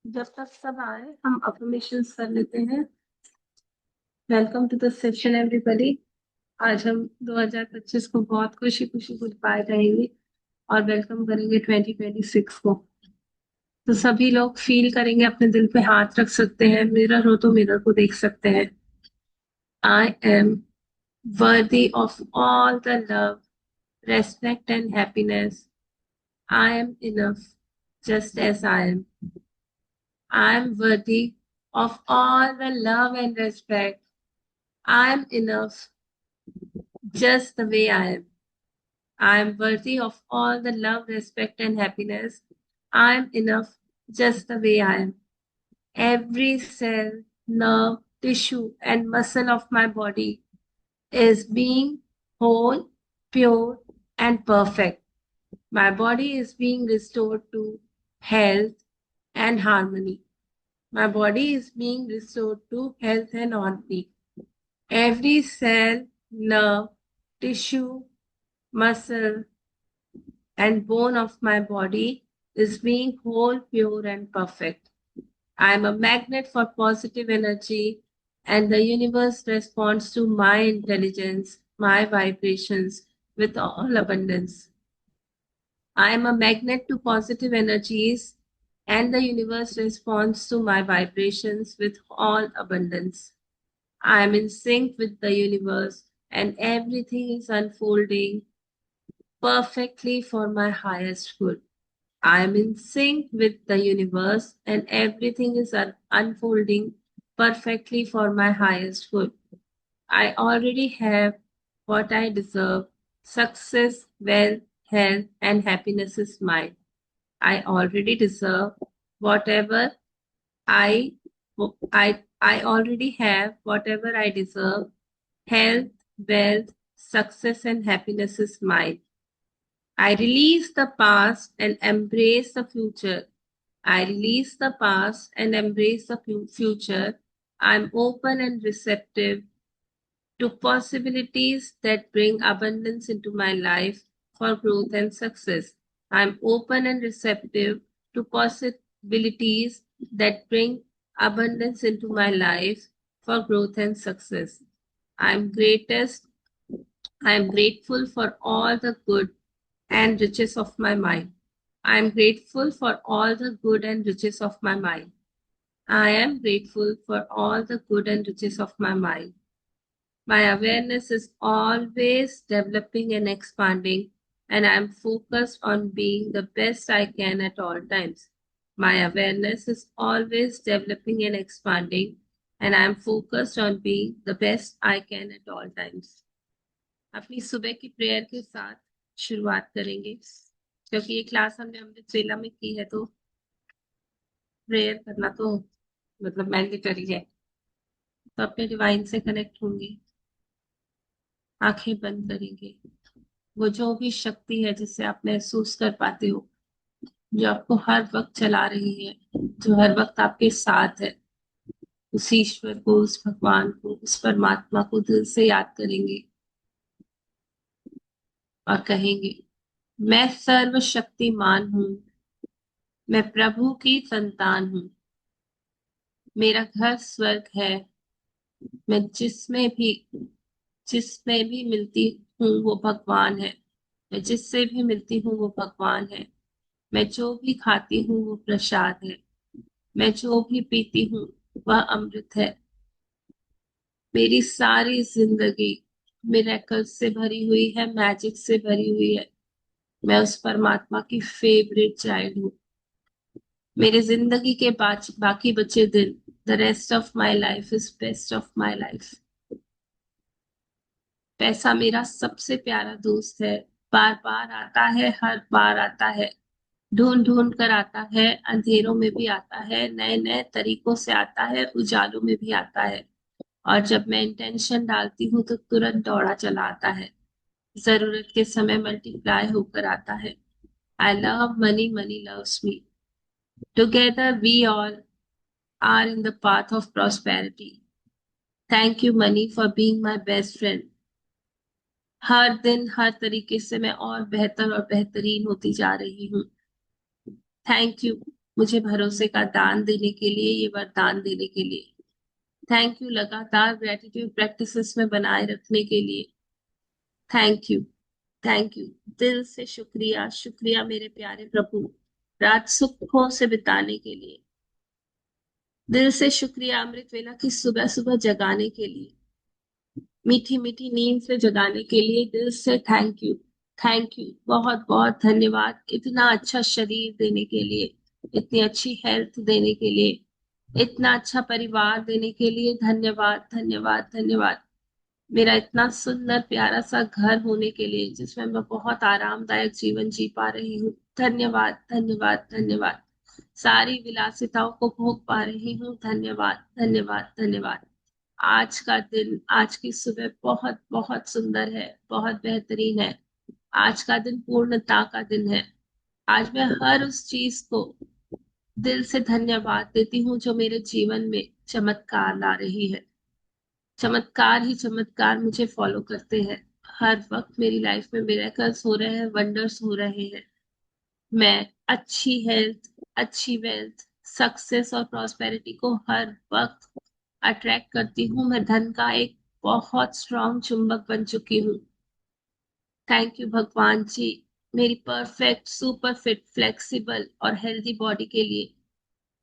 जब तक सब आए हम अफर्मेशंस कर लेते हैं। Welcome to the session everybody. आज हम 2025 को बहुत खुशी खुशी गुड बाय कहेंगे और वेलकम करेंगे 2026 को। तो सभी लोग फील करेंगे, अपने दिल पे हाथ रख सकते हैं, मिरर हो तो मिरर को देख सकते हैं। I am worthy of all the love, respect and happiness. I am enough just as I am. I am worthy of all the love and respect. I am enough just the way I am. I am worthy of all the love, respect, and happiness. I am enough just the way I am. Every cell, nerve, tissue, and muscle of my body is being whole, pure, and perfect. My body is being restored to health and harmony. My body is being restored to health and harmony. Every cell, nerve, tissue, muscle, and bone of my body is being whole, pure, and perfect. I am a magnet for positive energy, and the universe responds to my intelligence, my vibrations with all abundance. I am a magnet to positive energies, and the universe responds to my vibrations with all abundance. I am in sync with the universe, and everything is unfolding perfectly for my highest good. I am in sync with the universe, and everything is unfolding perfectly for my highest good. I already have what I deserve. Success, wealth, health, and happiness is mine. I already deserve whatever I I already have whatever I deserve. Health, wealth, success, and happiness is mine. I release the past and embrace the future. I release the past and embrace the future. I'm open and receptive to possibilities that bring abundance into my life for growth and success. I'm open and receptive to possibilities that bring abundance into my life for growth and success. I'm greatest. I am grateful for all the good and riches of my mind. I am grateful for all the good and riches of my mind. I am grateful for all the good and riches of my mind. My awareness is always developing and expanding, and I am focused on being the best I can at all times. My awareness is always developing and expanding, and I am focused on being the best I can at all times. अपनी सुबह की prayer के साथ शुरुआत करेंगे, क्योंकि ये class हमने अमृत वेला में की है, तो प्रेयर करना तो मतलब मैंडेटरी है। तो अपने डिवाइन से कनेक्ट होंगे, आंखें बंद करेंगे। वो जो भी शक्ति है जिससे आप महसूस कर पाते हो, जो आपको हर वक्त चला रही है, जो हर वक्त आपके साथ है, उस ईश्वर को, उस भगवान को, उस परमात्मा को दिल से याद करेंगे और कहेंगे, मैं सर्वशक्तिमान हूँ, मैं प्रभु की संतान हूँ, मेरा घर स्वर्ग है, मैं जिसमें भी मिलती हूँ वो भगवान है, मैं जिससे भी मिलती हूँ वो भगवान है, मैं जो भी खाती हूँ वो प्रसाद है, मैं जो भी पीती हूँ वह अमृत है। मेरी सारी जिंदगी मिरेकल से भरी हुई है, मैजिक से भरी हुई है। मैं उस परमात्मा की फेवरेट चाइल्ड हूँ। मेरे जिंदगी के बाकी बचे दिन, the rest of my life is best of my life. पैसा मेरा सबसे प्यारा दोस्त है, बार बार आता है, हर बार आता है, ढूंढ ढूंढ कर आता है, अंधेरों में भी आता है, नए नए तरीकों से आता है, उजालों में भी आता है, और जब मैं इंटेंशन डालती हूँ तो तुरंत दौड़ा चला आता है, जरूरत के समय मल्टीप्लाई होकर आता है। I love money, money loves me. Together we all are in the path of prosperity. Thank you money for being my best friend. हर दिन हर तरीके से मैं और बेहतर और बेहतरीन होती जा रही हूँ। थैंक यू मुझे भरोसे का दान देने के लिए, ये वरदान देने के लिए। थैंक यू लगातार ग्रेटिट्यूड प्रैक्टिसेस में बनाए रखने के लिए। Thank you. Thank you. दिल से शुक्रिया, शुक्रिया मेरे प्यारे प्रभु, रात सुखों से बिताने के लिए। दिल से शुक्रिया अमृत वेला की सुबह सुबह जगाने के लिए, मीठी मीठी नींद से जगाने के लिए। दिल से थैंक यू। थैंक यू, बहुत बहुत धन्यवाद इतना अच्छा शरीर देने के लिए, इतनी अच्छी हेल्थ देने के लिए, इतना अच्छा परिवार देने के लिए। धन्यवाद धन्यवाद धन्यवाद। मेरा इतना सुंदर प्यारा सा घर होने के लिए जिसमें मैं बहुत आरामदायक जीवन जी पा रही हूँ। धन्यवाद धन्यवाद धन्यवाद। सारी विलासिताओं को भोग पा रही हूँ। धन्यवाद धन्यवाद धन्यवाद। आज का दिन, आज की सुबह बहुत बहुत सुंदर है, बहुत बेहतरीन है। आज का दिन पूर्णता का दिन है। आज मैं हर उस चीज को दिल से धन्यवाद देती हूँ जो मेरे जीवन में चमत्कार ला रही है। चमत्कार ही चमत्कार मुझे फॉलो करते हैं। हर वक्त मेरी लाइफ में मिरेकल्स हो रहे हैं, वंडर्स हो रहे हैं। मैं अच्छी हेल्थ, अच्छी वेल्थ, सक्सेस और प्रॉस्पेरिटी को हर वक्त अट्रैक्ट करती हूँ। मैं धन का एक बहुत स्ट्रांग चुंबक बन चुकी हूँ। थैंक यू भगवान जी, मेरी परफेक्ट सुपर फिट फ्लेक्सिबल और हेल्दी बॉडी के लिए।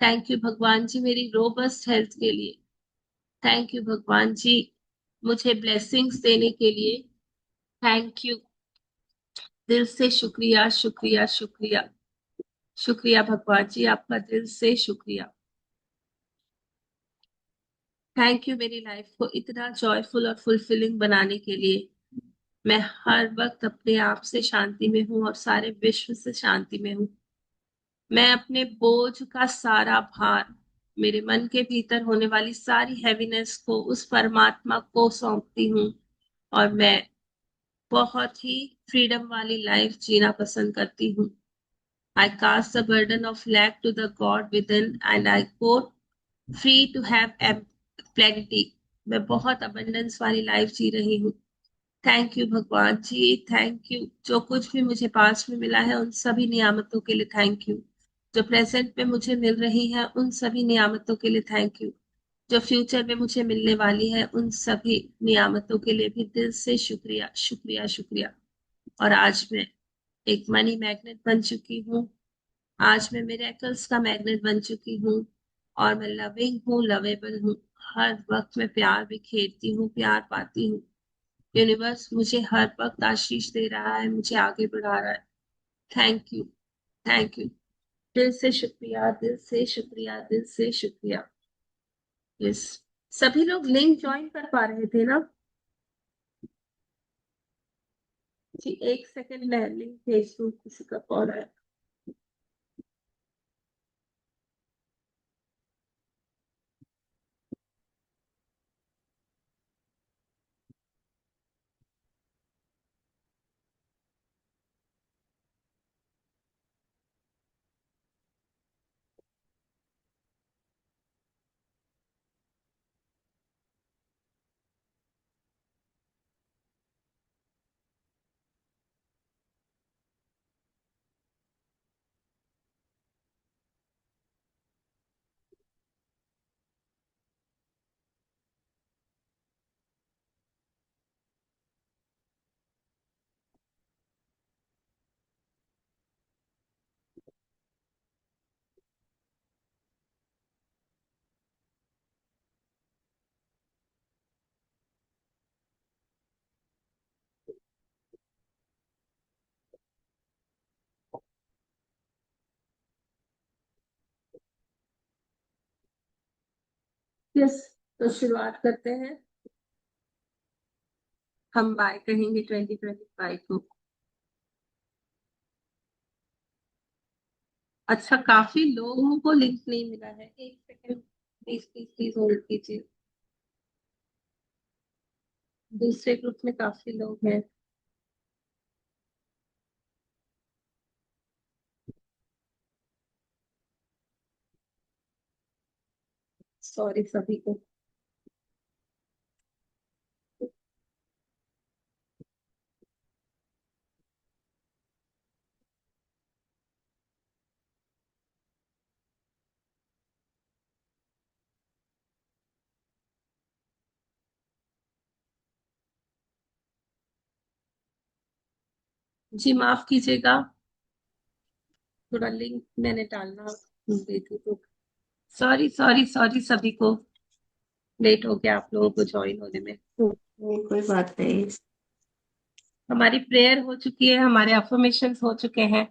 थैंक यू भगवान जी, मेरी रोबस्ट हेल्थ के लिए। थैंक यू भगवान जी, मुझे ब्लेसिंग्स देने के लिए। Thank you. दिल से शुक्रिया शुक्रिया शुक्रिया। शुक्रिया भगवान जी, आपका दिल से शुक्रिया। थैंक यू मेरी लाइफ को इतना जॉयफुल और फुलफिलिंग बनाने के लिए। मैं हर वक्त अपने आप से शांति में हूँ और सारे विश्व से शांति में हूँ। मैं अपने बोझ का सारा भार, मेरे मन के भीतर होने वाली सारी हैवीनेस को उस परमात्मा को सौंपती हूँ। और मैं बहुत ही फ्रीडम वाली लाइफ जीना पसंद करती हूँ। I cast the burden of lack to the God within and I go free to have plenty. मैं बहुत abundance वाली लाइफ जी रही हूँ। थैंक यू भगवान जी, थैंक यू। जो कुछ भी मुझे पास में मिला है उन सभी नियामतों के लिए थैंक यू। जो प्रेजेंट में मुझे मिल रही है उन सभी नियामतों के लिए थैंक यू। जो फ्यूचर में मुझे मिलने वाली है उन सभी नियामतों के लिए भी दिल से शुक्रिया शुक्रिया शुक्रिया। और आज मैं एक मनी मैग्नेट बन चुकी हूँ। आज मैं मिरेकल्स का मैग्नेट बन चुकी हूँ। और मैं लविंग हूँ, लवेबल हूँ। हर वक्त मैं प्यार बिखेरती हूँ, प्यार पाती हूँ। यूनिवर्स मुझे हर वक्त आशीष दे रहा है, मुझे आगे बढ़ा रहा है। Thank you. Thank you. दिल से शुक्रिया, दिल से शुक्रिया, दिल से शुक्रिया। यस। सभी लोग लिंक ज्वाइन कर पा रहे थे ना? जी, एक सेकंड मैं लिंक भेज दूँ, किसी का कॉल है। यस, तो शुरुआत करते हैं। हम बाय कहेंगे 2025 को। अच्छा, काफी लोगों को लिंक नहीं मिला है। एक second, please please please hold कीजिए। दूसरे ग्रुप में काफी लोग हैं। सॉरी सभी को। जी माफ कीजिएगा, थोड़ा लिंक मैंने डालना भूल गई थी, तो सॉरी सॉरी सॉरी सभी को, लेट हो गया आप लोगों को ज्वाइन होने में। कोई बात नहीं। हमारी प्रेयर हो चुकी है, हमारे अफर्मेशंस हो चुके हैं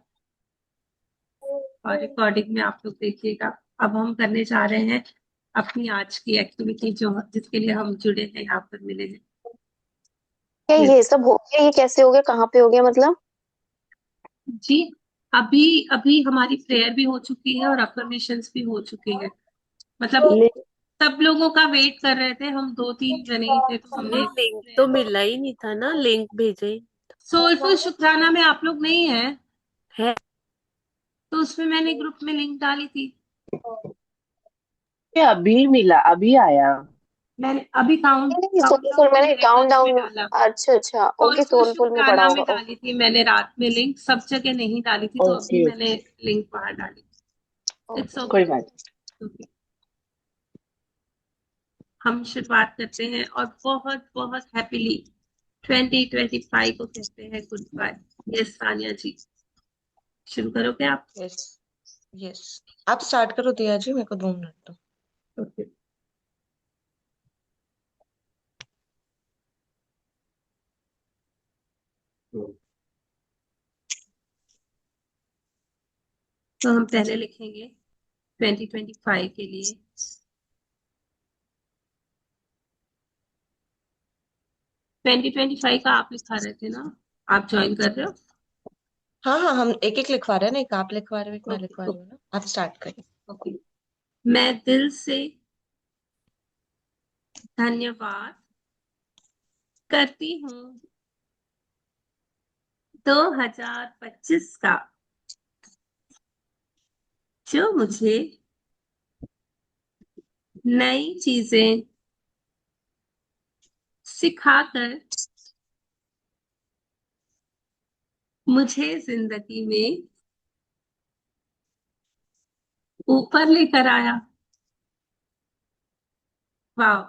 और रिकॉर्डिंग में आप लोग देखिएगा। अब हम करने जा रहे हैं अपनी आज की एक्टिविटी, जो जिसके लिए हम जुड़े हैं, यहाँ पर मिले हैं। क्या ये ये सब हो गया? ये कैसे हो गया? कहाँ पे हो गया मतलब? जी, अभी अभी हमारी प्रेयर भी हो चुकी है और अफर्मेशंस भी हो चुके हैं। मतलब लिंक सब लोगों का वेट कर रहे थे, हम दो तीन जने ही थे, तो नहीं, हमने लिंक तो prayer- मिला ही नहीं था ना, लिंक भेजे ही सोलफुल शुक्राना में आप लोग नहीं है, है। तो उसमें मैंने ग्रुप में लिंक डाली थी। ये अभी मिला, अभी आया। मैंने अभी नहीं, काउंटडाउन सोलफुल टू मैंने काउंट मिरेकल्स में डाउन। डाला। अच्छा अच्छा, ओके, सोलफुल सोलफुल में पड़ा शुक्राना में होगा। डाली थी मैंने रात में लिंक, सब जगह नहीं डाली थी, तो अभी ओके मैंने लिंक वहां डाली। It's okay. कोई ओके। बात हम शुरुआत करते हैं और बहुत बहुत हैप्पीली 2025 को कहते हैं गुड बाय। यस सानिया जी, शुरू करोगे आप? यस यस, आप स्टार्ट करो दिया जी, मेरे को 2 मिनट दो। ओके। तो हम पहले लिखेंगे 2025 के लिए। 2025 का आप लिखा रहे थे ना, आप ज्वाइन कर रहे हो? हाँ हाँ, हम एक एक लिखवा रहे हैं ना, एक आप लिखवा रहे हो, एक मैं ओके लिखवा रही हूँ ना। आप स्टार्ट करिए। ओके। मैं दिल से धन्यवाद करती हूँ 2025 का, जो मुझे नई चीजें सिखाकर मुझे जिंदगी में ऊपर लेकर आया। वाह,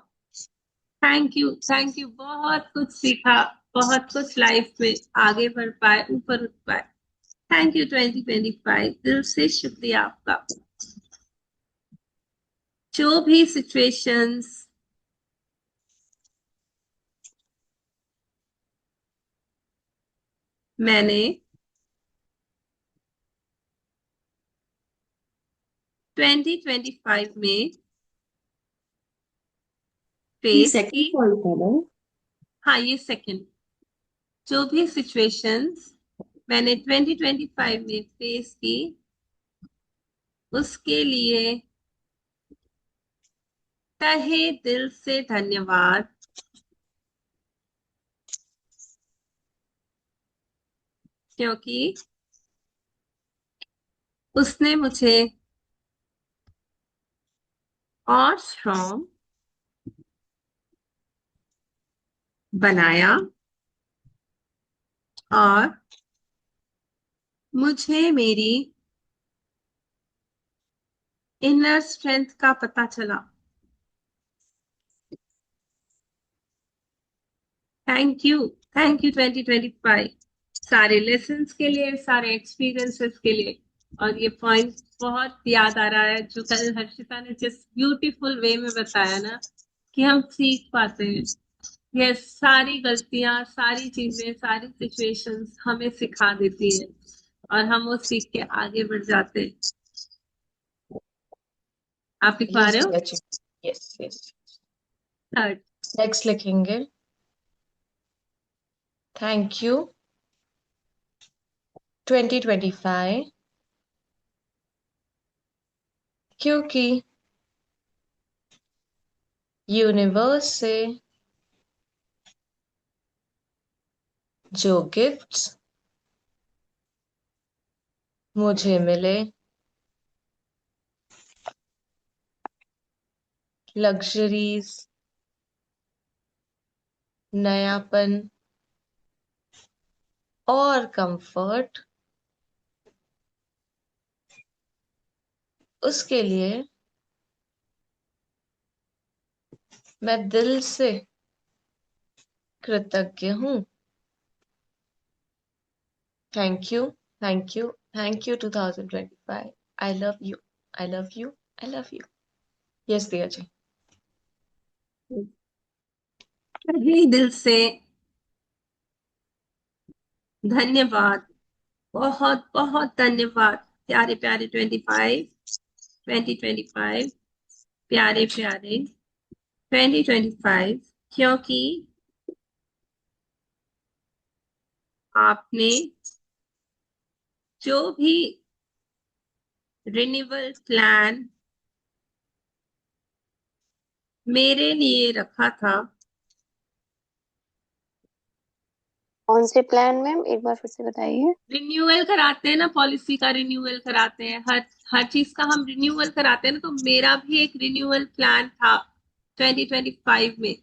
थैंक यू, बहुत कुछ सीखा, बहुत कुछ लाइफ में आगे बढ़ पाए, ऊपर उठ पाए। थैंक यू 2025, दिल से शुक्रिया आपका। जो भी सिचुएशंस मैंने 2025 में ये फेस की, सेकंड कॉल था ना। हाँ ये सेकंड, जो भी सिचुएशंस मैंने 2025 में फेस की, उसके लिए तहे दिल से धन्यवाद, क्योंकि उसने मुझे और स्ट्रॉन्ग बनाया और मुझे मेरी इनर स्ट्रेंथ का पता चला। थैंक यू 2025, सारे लेसन्स के लिए, सारे एक्सपीरियंसेस के लिए। और ये पॉइंट बहुत याद आ रहा है जो कल हर्षिता ने जिस ब्यूटीफुल वे में बताया ना, कि हम सीख पाते हैं। ये सारी गलतियां, सारी चीजें, सारी सिचुएशंस हमें सिखा देती हैं और हम वो सीख के आगे बढ़ जाते हैं। आप लिखवा यस रहे हो? दिया ji, yes yes. Third. Next लिखेंगे, थैंक यू 2025, क्योंकि यूनिवर्स से जो गिफ्ट्स मुझे मिले, लग्जरीज, नयापन और कंफर्ट, उसके लिए मैं दिल से कृतज्ञ हूँ। Thank you, thank you, thank you 2025। I love you, I love you, I love you. Yes Diya जी। तहे दिल से धन्यवाद, बहुत बहुत धन्यवाद प्यारे प्यारे 2025 प्यारे प्यारे 2025, क्योंकि आपने जो भी रिन्यूअल प्लान मेरे लिए रखा था, कौन से प्लान मैम, एक बार फिर से बताइए। रिन्यूअल कराते हैं ना, पॉलिसी का रिन्यूअल कराते हैं, हर चीज का हम रिन्यूअल कराते हैं ना, तो मेरा भी एक रिन्यूअल प्लान था 2025 में,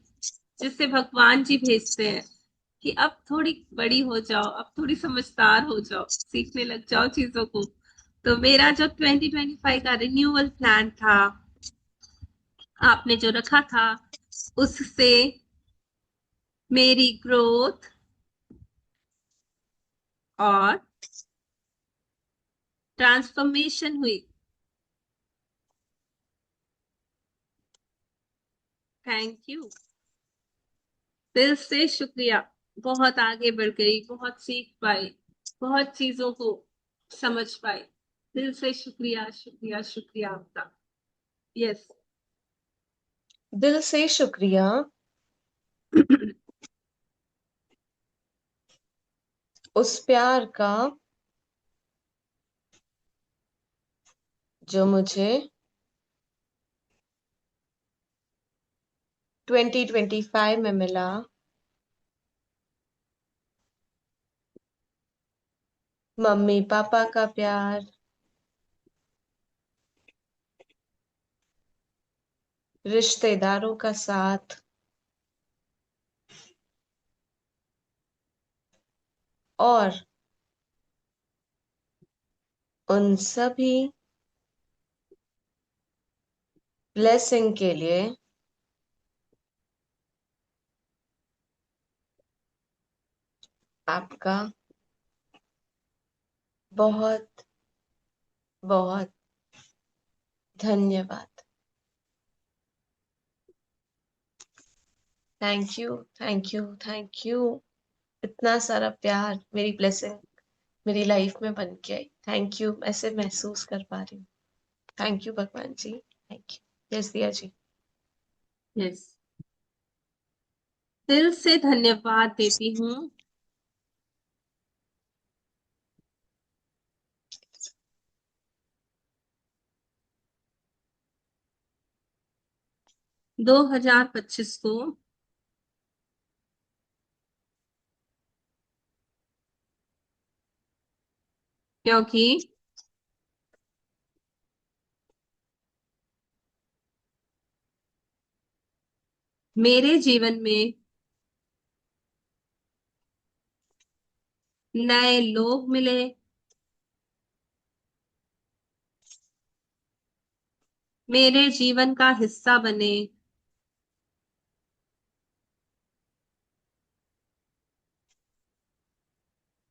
जिससे भगवान जी भेजते हैं कि अब थोड़ी बड़ी हो जाओ, अब थोड़ी समझदार हो जाओ, सीखने लग जाओ चीजों को। तो मेरा जो 2025 का रिन्यूअल प्लान था, आपने जो रखा था, उससे मेरी ग्रोथ और ट्रांसफॉर्मेशन हुई। थैंक यू, दिल से शुक्रिया। बहुत आगे बढ़ गई, बहुत सीख पाई, बहुत चीजों को समझ पाई। दिल से शुक्रिया शुक्रिया शुक्रिया आपका। यस। दिल से शुक्रिया उस प्यार का जो मुझे 2025 में मिला। मम्मी पापा का प्यार, रिश्तेदारों का साथ, और उन सभी ब्लेसिंग के लिए आपका बहुत बहुत धन्यवाद। Thank you, thank you, thank you. इतना सारा प्यार, मेरी ब्लेसिंग मेरी लाइफ में बन के आई। थैंक यू, ऐसे महसूस कर पा रही हूँ। थैंक यू भगवान जी, thank you. Yes Diya ji. Yes, दिल से धन्यवाद देती हूँ 2025 को, क्योंकि मेरे जीवन में नए लोग मिले, मेरे जीवन का हिस्सा बने,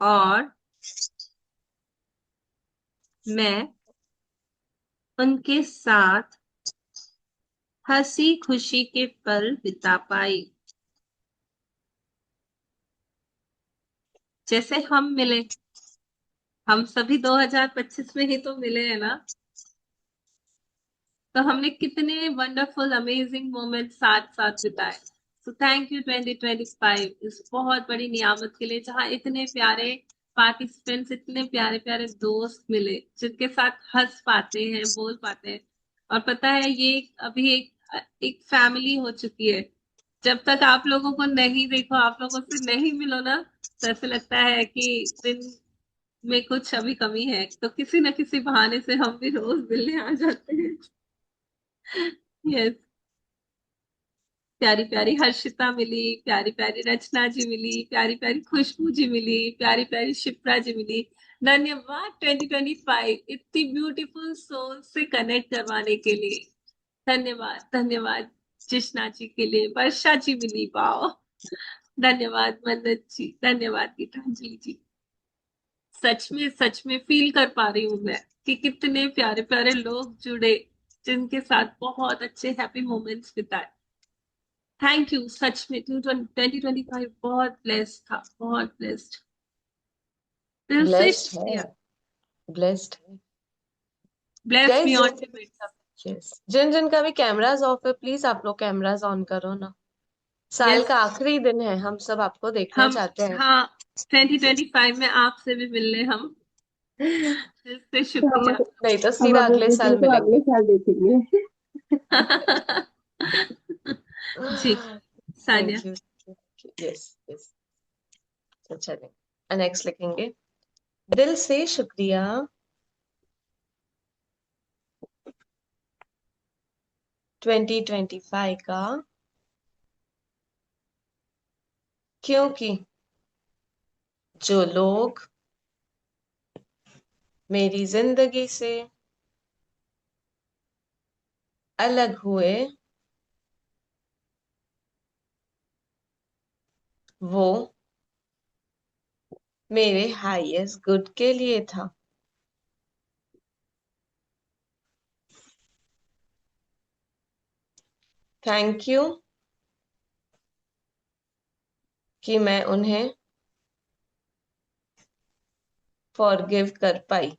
और मैं उनके साथ हंसी खुशी के पल बिता पाई। जैसे हम मिले, हम सभी 2025 में ही तो मिले हैं ना, तो हमने कितने वंडरफुल अमेजिंग मोमेंट साथ साथ बिताए। सो थैंक यू 2025 इस बहुत बड़ी नियामत के लिए, जहाँ इतने प्यारे पार्टिसिपेंट्स, इतने प्यारे प्यारे दोस्त मिले, जिनके साथ हंस पाते हैं, बोल पाते हैं। और पता है, ये अभी एक फैमिली हो चुकी है। जब तक आप लोगों को नहीं देखो, आप लोगों से नहीं मिलो ना, तो ऐसे लगता है कि दिन में कुछ अभी कमी है। तो किसी न किसी बहाने से हम भी रोज मिलने आ जाते हैं। यस, प्यारी प्यारी हर्षिता मिली, प्यारी प्यारी रचना जी मिली, प्यारी प्यारी खुशबू जी मिली, प्यारी प्यारी शिप्रा जी मिली। धन्यवाद 2025 इतनी ब्यूटीफुल सोल से कनेक्ट करवाने के लिए। धन्यवाद, धन्यवाद जिश्ना जी के लिए, वर्षा जी मिली, वाओ। धन्यवाद मन्नत जी, धन्यवाद गीतांजलि जी। सच में फील कर पा रही हूँ मैं कि कितने प्यारे प्यारे लोग जुड़े, जिनके साथ बहुत अच्छे हैप्पी मोमेंट्स बिताए। Thank you. सच में 2025 बहुत ब्लेस्ड था, बहुत ब्लेस्ड, दिल से ब्लेस्ड है, शुक्रिया। ब्लेस्ड है blessed guys. Beyond limits. Yes, जिन जिन का भी कैमराज ऑफ है, प्लीज आप लोग कैमराज ऑन करो ना। साल यस, का आखिरी दिन है, हम सब आपको देखना हम, चाहते हैं। हाँ, 2025 में आपसे भी मिलने हम, दिल से तो हम शुक्रिया। नहीं तो हम सीधा अपने अगले बेटे साल को मिलेंगे। अगले साल देखेंगे। जी, Sania. Thank you. Yes yes, चलिए नेक्स्ट लिखेंगे। दिल से शुक्रिया 2025 का, क्योंकि जो लोग मेरी जिंदगी से अलग हुए, वो मेरे हाईएस्ट गुड के लिए था। थैंक यू कि मैं उन्हें फॉरगिव कर पाई।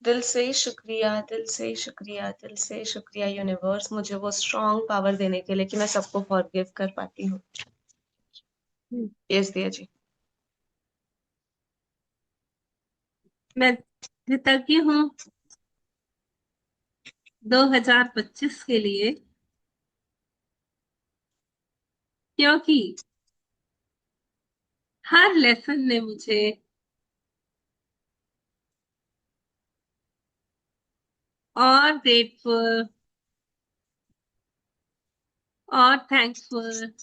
दिल से शुक्रिया, दिल से शुक्रिया, दिल से शुक्रिया यूनिवर्स, मुझे वो स्ट्रॉन्ग पावर देने के लिए कि मैं सबको फॉरगिव कर पाती हूँ। यस दिया जी। मैं कृतज्ञ हूँ 2025 के लिए, क्योंकि हर लेसन ने मुझे और ग्रेटफुल और थैंकफुल,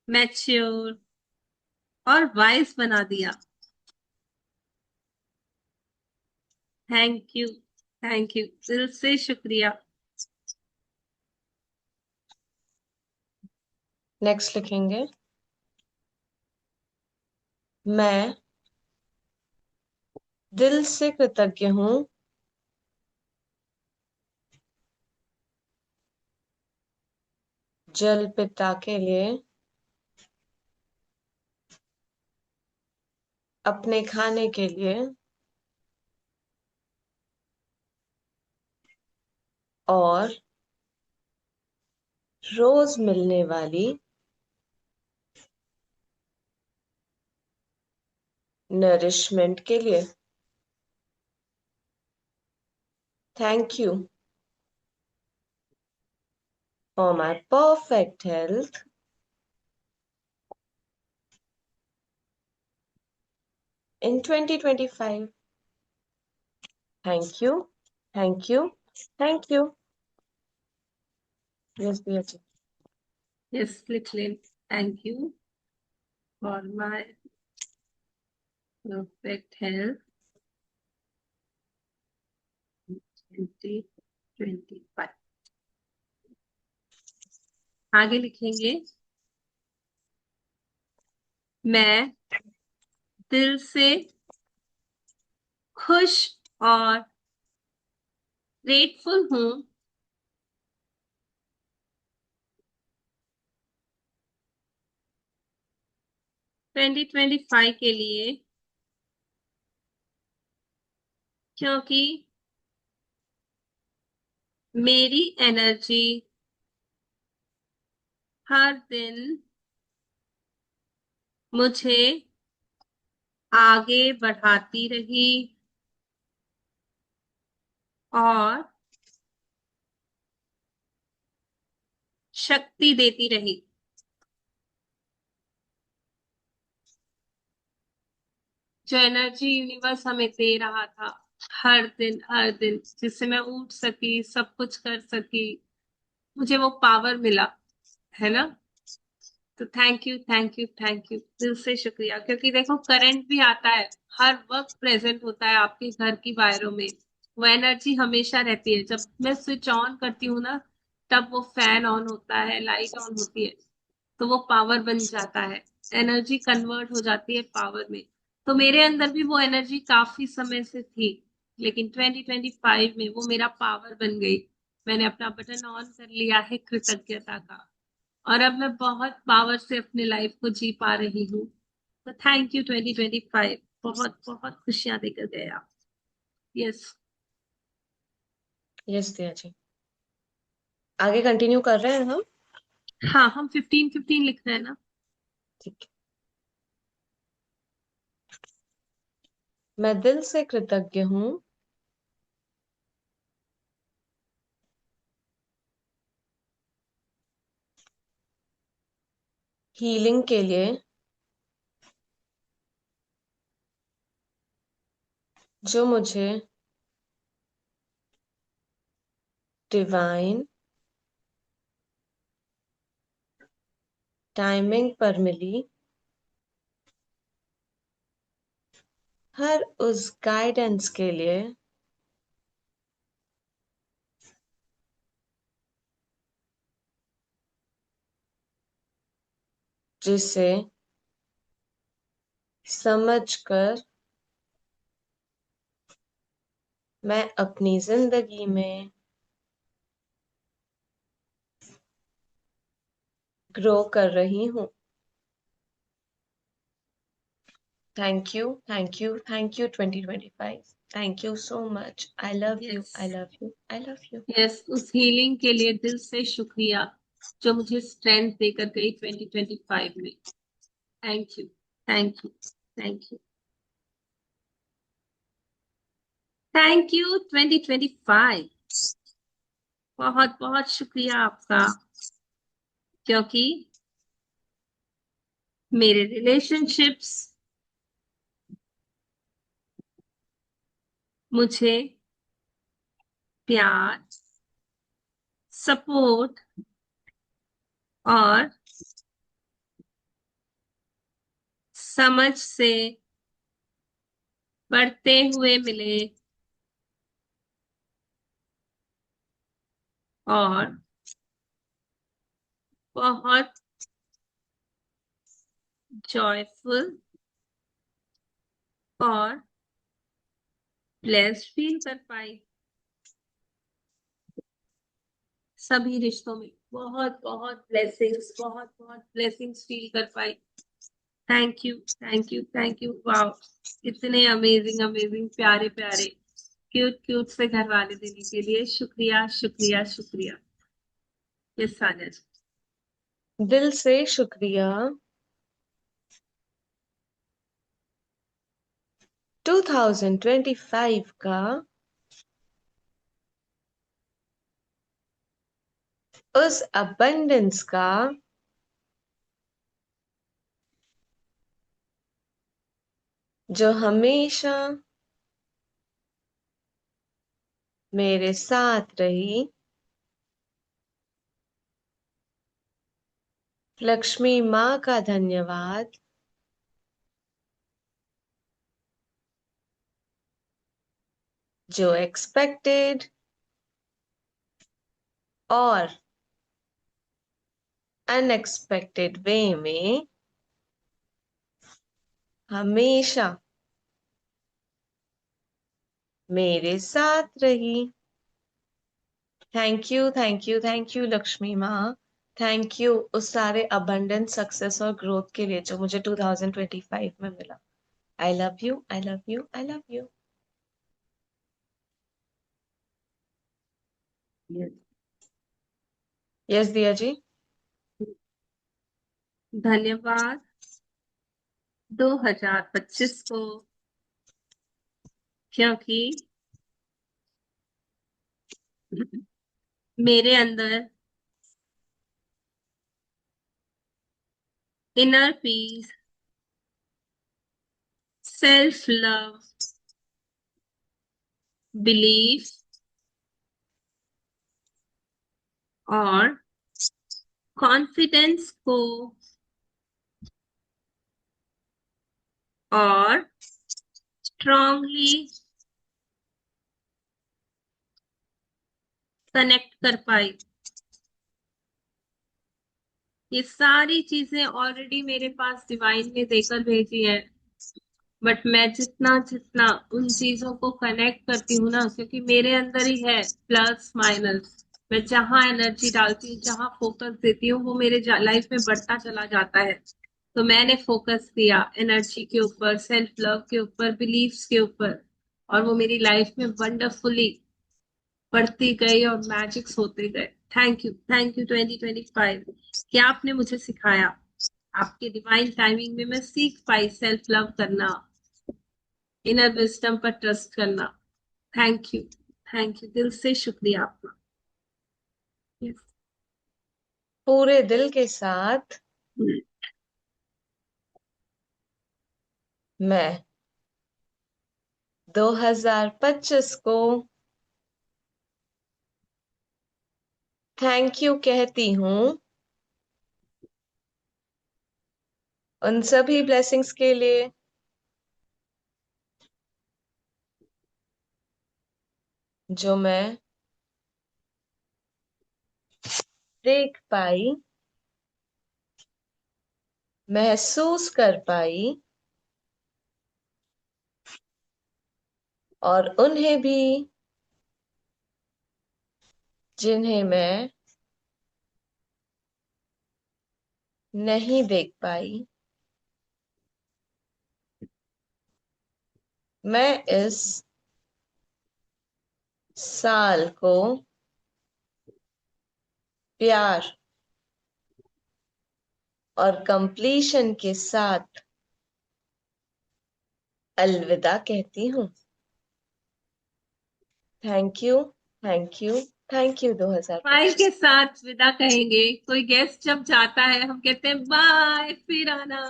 मैच्योर और वाइज बना दिया। थैंक यू, दिल से शुक्रिया। नेक्स्ट लिखेंगे। मैं दिल से कृतज्ञ हूँ जल पिता के लिए, अपने खाने के लिए और रोज मिलने वाली नरिशमेंट के लिए। Thank you for my perfect health in 2025. Thank you, thank you, thank you. Yes, dear जी। यस, लिख लें। Thank you for my perfect health 2025। आगे लिखेंगे। मैं दिल से खुश और ग्रेटफुल हूँ 2025 के लिए, क्योंकि मेरी एनर्जी हर दिन मुझे आगे बढ़ाती रही और शक्ति देती रही। जो एनर्जी यूनिवर्स हमें दे रहा था हर दिन, जिससे मैं उठ सकी, सब कुछ कर सकी, मुझे वो पावर मिला, है ना। तो थैंक यू, दिल से शुक्रिया। क्योंकि देखो, करंट भी आता है, हर वक्त प्रेजेंट होता है आपके घर की वायरों में, वो एनर्जी हमेशा रहती है। जब मैं स्विच ऑन करती हूँ ना, तब वो फैन ऑन होता है, लाइट ऑन होती है, तो वो पावर बन जाता है, एनर्जी कन्वर्ट हो जाती है पावर में। तो मेरे अंदर भी वो एनर्जी काफी समय से थी, लेकिन 2025 में वो मेरा पावर बन गई। मैंने अपना बटन ऑन कर लिया है कृतज्ञता का, और अब मैं बहुत पावर से अपनी लाइफ को जी पा रही हूँ। तो थैंक यू 2025, बहुत बहुत खुशियां देकर गए आप। यस। यस दिया जी। आगे कंटिन्यू कर रहे हैं हम। हाँ, हम 15-15 लिख रहे हैं ना। ठीक है। मैं दिल से कृतज्ञ हूँ हीलिंग के लिए जो मुझे डिवाइन टाइमिंग पर मिली, हर उस गाइडेंस के लिए जिसे समझकर मैं अपनी जिंदगी में ग्रो कर रही हूँ। Thank you, thank you, thank you 2025। Thank you so much. I love you, yes. I love you, I love you. Yes, उस हीलिंग के लिए दिल से शुक्रिया जो मुझे स्ट्रेंथ देकर गई 2025 में। Thank you, thank you, thank you, thank you 2025। बहुत बहुत शुक्रिया आपका, क्योंकि मेरे रिलेशनशिप्स मुझे प्यार, सपोर्ट और समझ से बढ़ते हुए मिले, और बहुत जॉयफुल और ब्लेस्ड फील कर पाई। सभी रिश्तों में बहुत बहुत ब्लेसिंग्स, बहुत बहुत ब्लेसिंग्स फील कर पाई। Thank you, thank you, thank you. Wow, इतने अमेजिंग अमेजिंग प्यारे प्यारे क्यूट क्यूट से घर वाले देने के लिए शुक्रिया, शुक्रिया, शुक्रिया। ये सानिया जी। दिल से शुक्रिया 2025 का उस अबंडेंस का जो हमेशा मेरे साथ रही। लक्ष्मी माँ का धन्यवाद जो एक्सपेक्टेड और अनएक्सपेक्टेड वे में हमेशा मेरे साथ रही। Thank you, thank you, thank you Lakshmi माँ। थैंक यू उस सारे अबंडेंस, सक्सेस और ग्रोथ के लिए जो मुझे 2025 में मिला। आई love you, I love you, I love you. Yes Diya जी। धन्यवाद 2025 को, क्योंकि मेरे अंदर inner peace, self love, belief और कॉन्फिडेंस को और स्ट्रांगली कनेक्ट कर पाई। ये सारी चीजें ऑलरेडी मेरे पास डिवाइन ने देकर भेजी है, बट मैं जितना जितना उन चीजों को कनेक्ट करती हूँ ना, क्योंकि मेरे अंदर ही है प्लस माइनस। मैं जहां एनर्जी डालती हूँ, जहां फोकस देती हूँ, वो मेरे लाइफ में बढ़ता चला जाता है। तो मैंने फोकस दिया एनर्जी के ऊपर, सेल्फ लव के ऊपर, बिलीफ्स के ऊपर, और वो मेरी लाइफ में वंडरफुली बढ़ती गई और मैजिक्स होते गए। थैंक यू 2025 कि आपने मुझे सिखाया। आपके डिवाइन टाइमिंग में मैं सीख पाई सेल्फ लव करना, इनर विजडम पर ट्रस्ट करना। थैंक यू दिल से शुक्रिया आपका। Yes. पूरे दिल के साथ मैं 2025 को थैंक यू कहती हूँ उन सभी ब्लेसिंग्स के लिए जो मैं देख पाई, महसूस कर पाई, और उन्हें भी जिन्हें मैं नहीं देख पाई। मैं इस साल को प्यार और कंप्लीशन के साथ अलविदा कहती हूँ। Thank you, thank you, thank you smile 2025। के साथ विदा कहेंगे। कोई गेस्ट जब जाता है हम कहते हैं बाय फिर आना।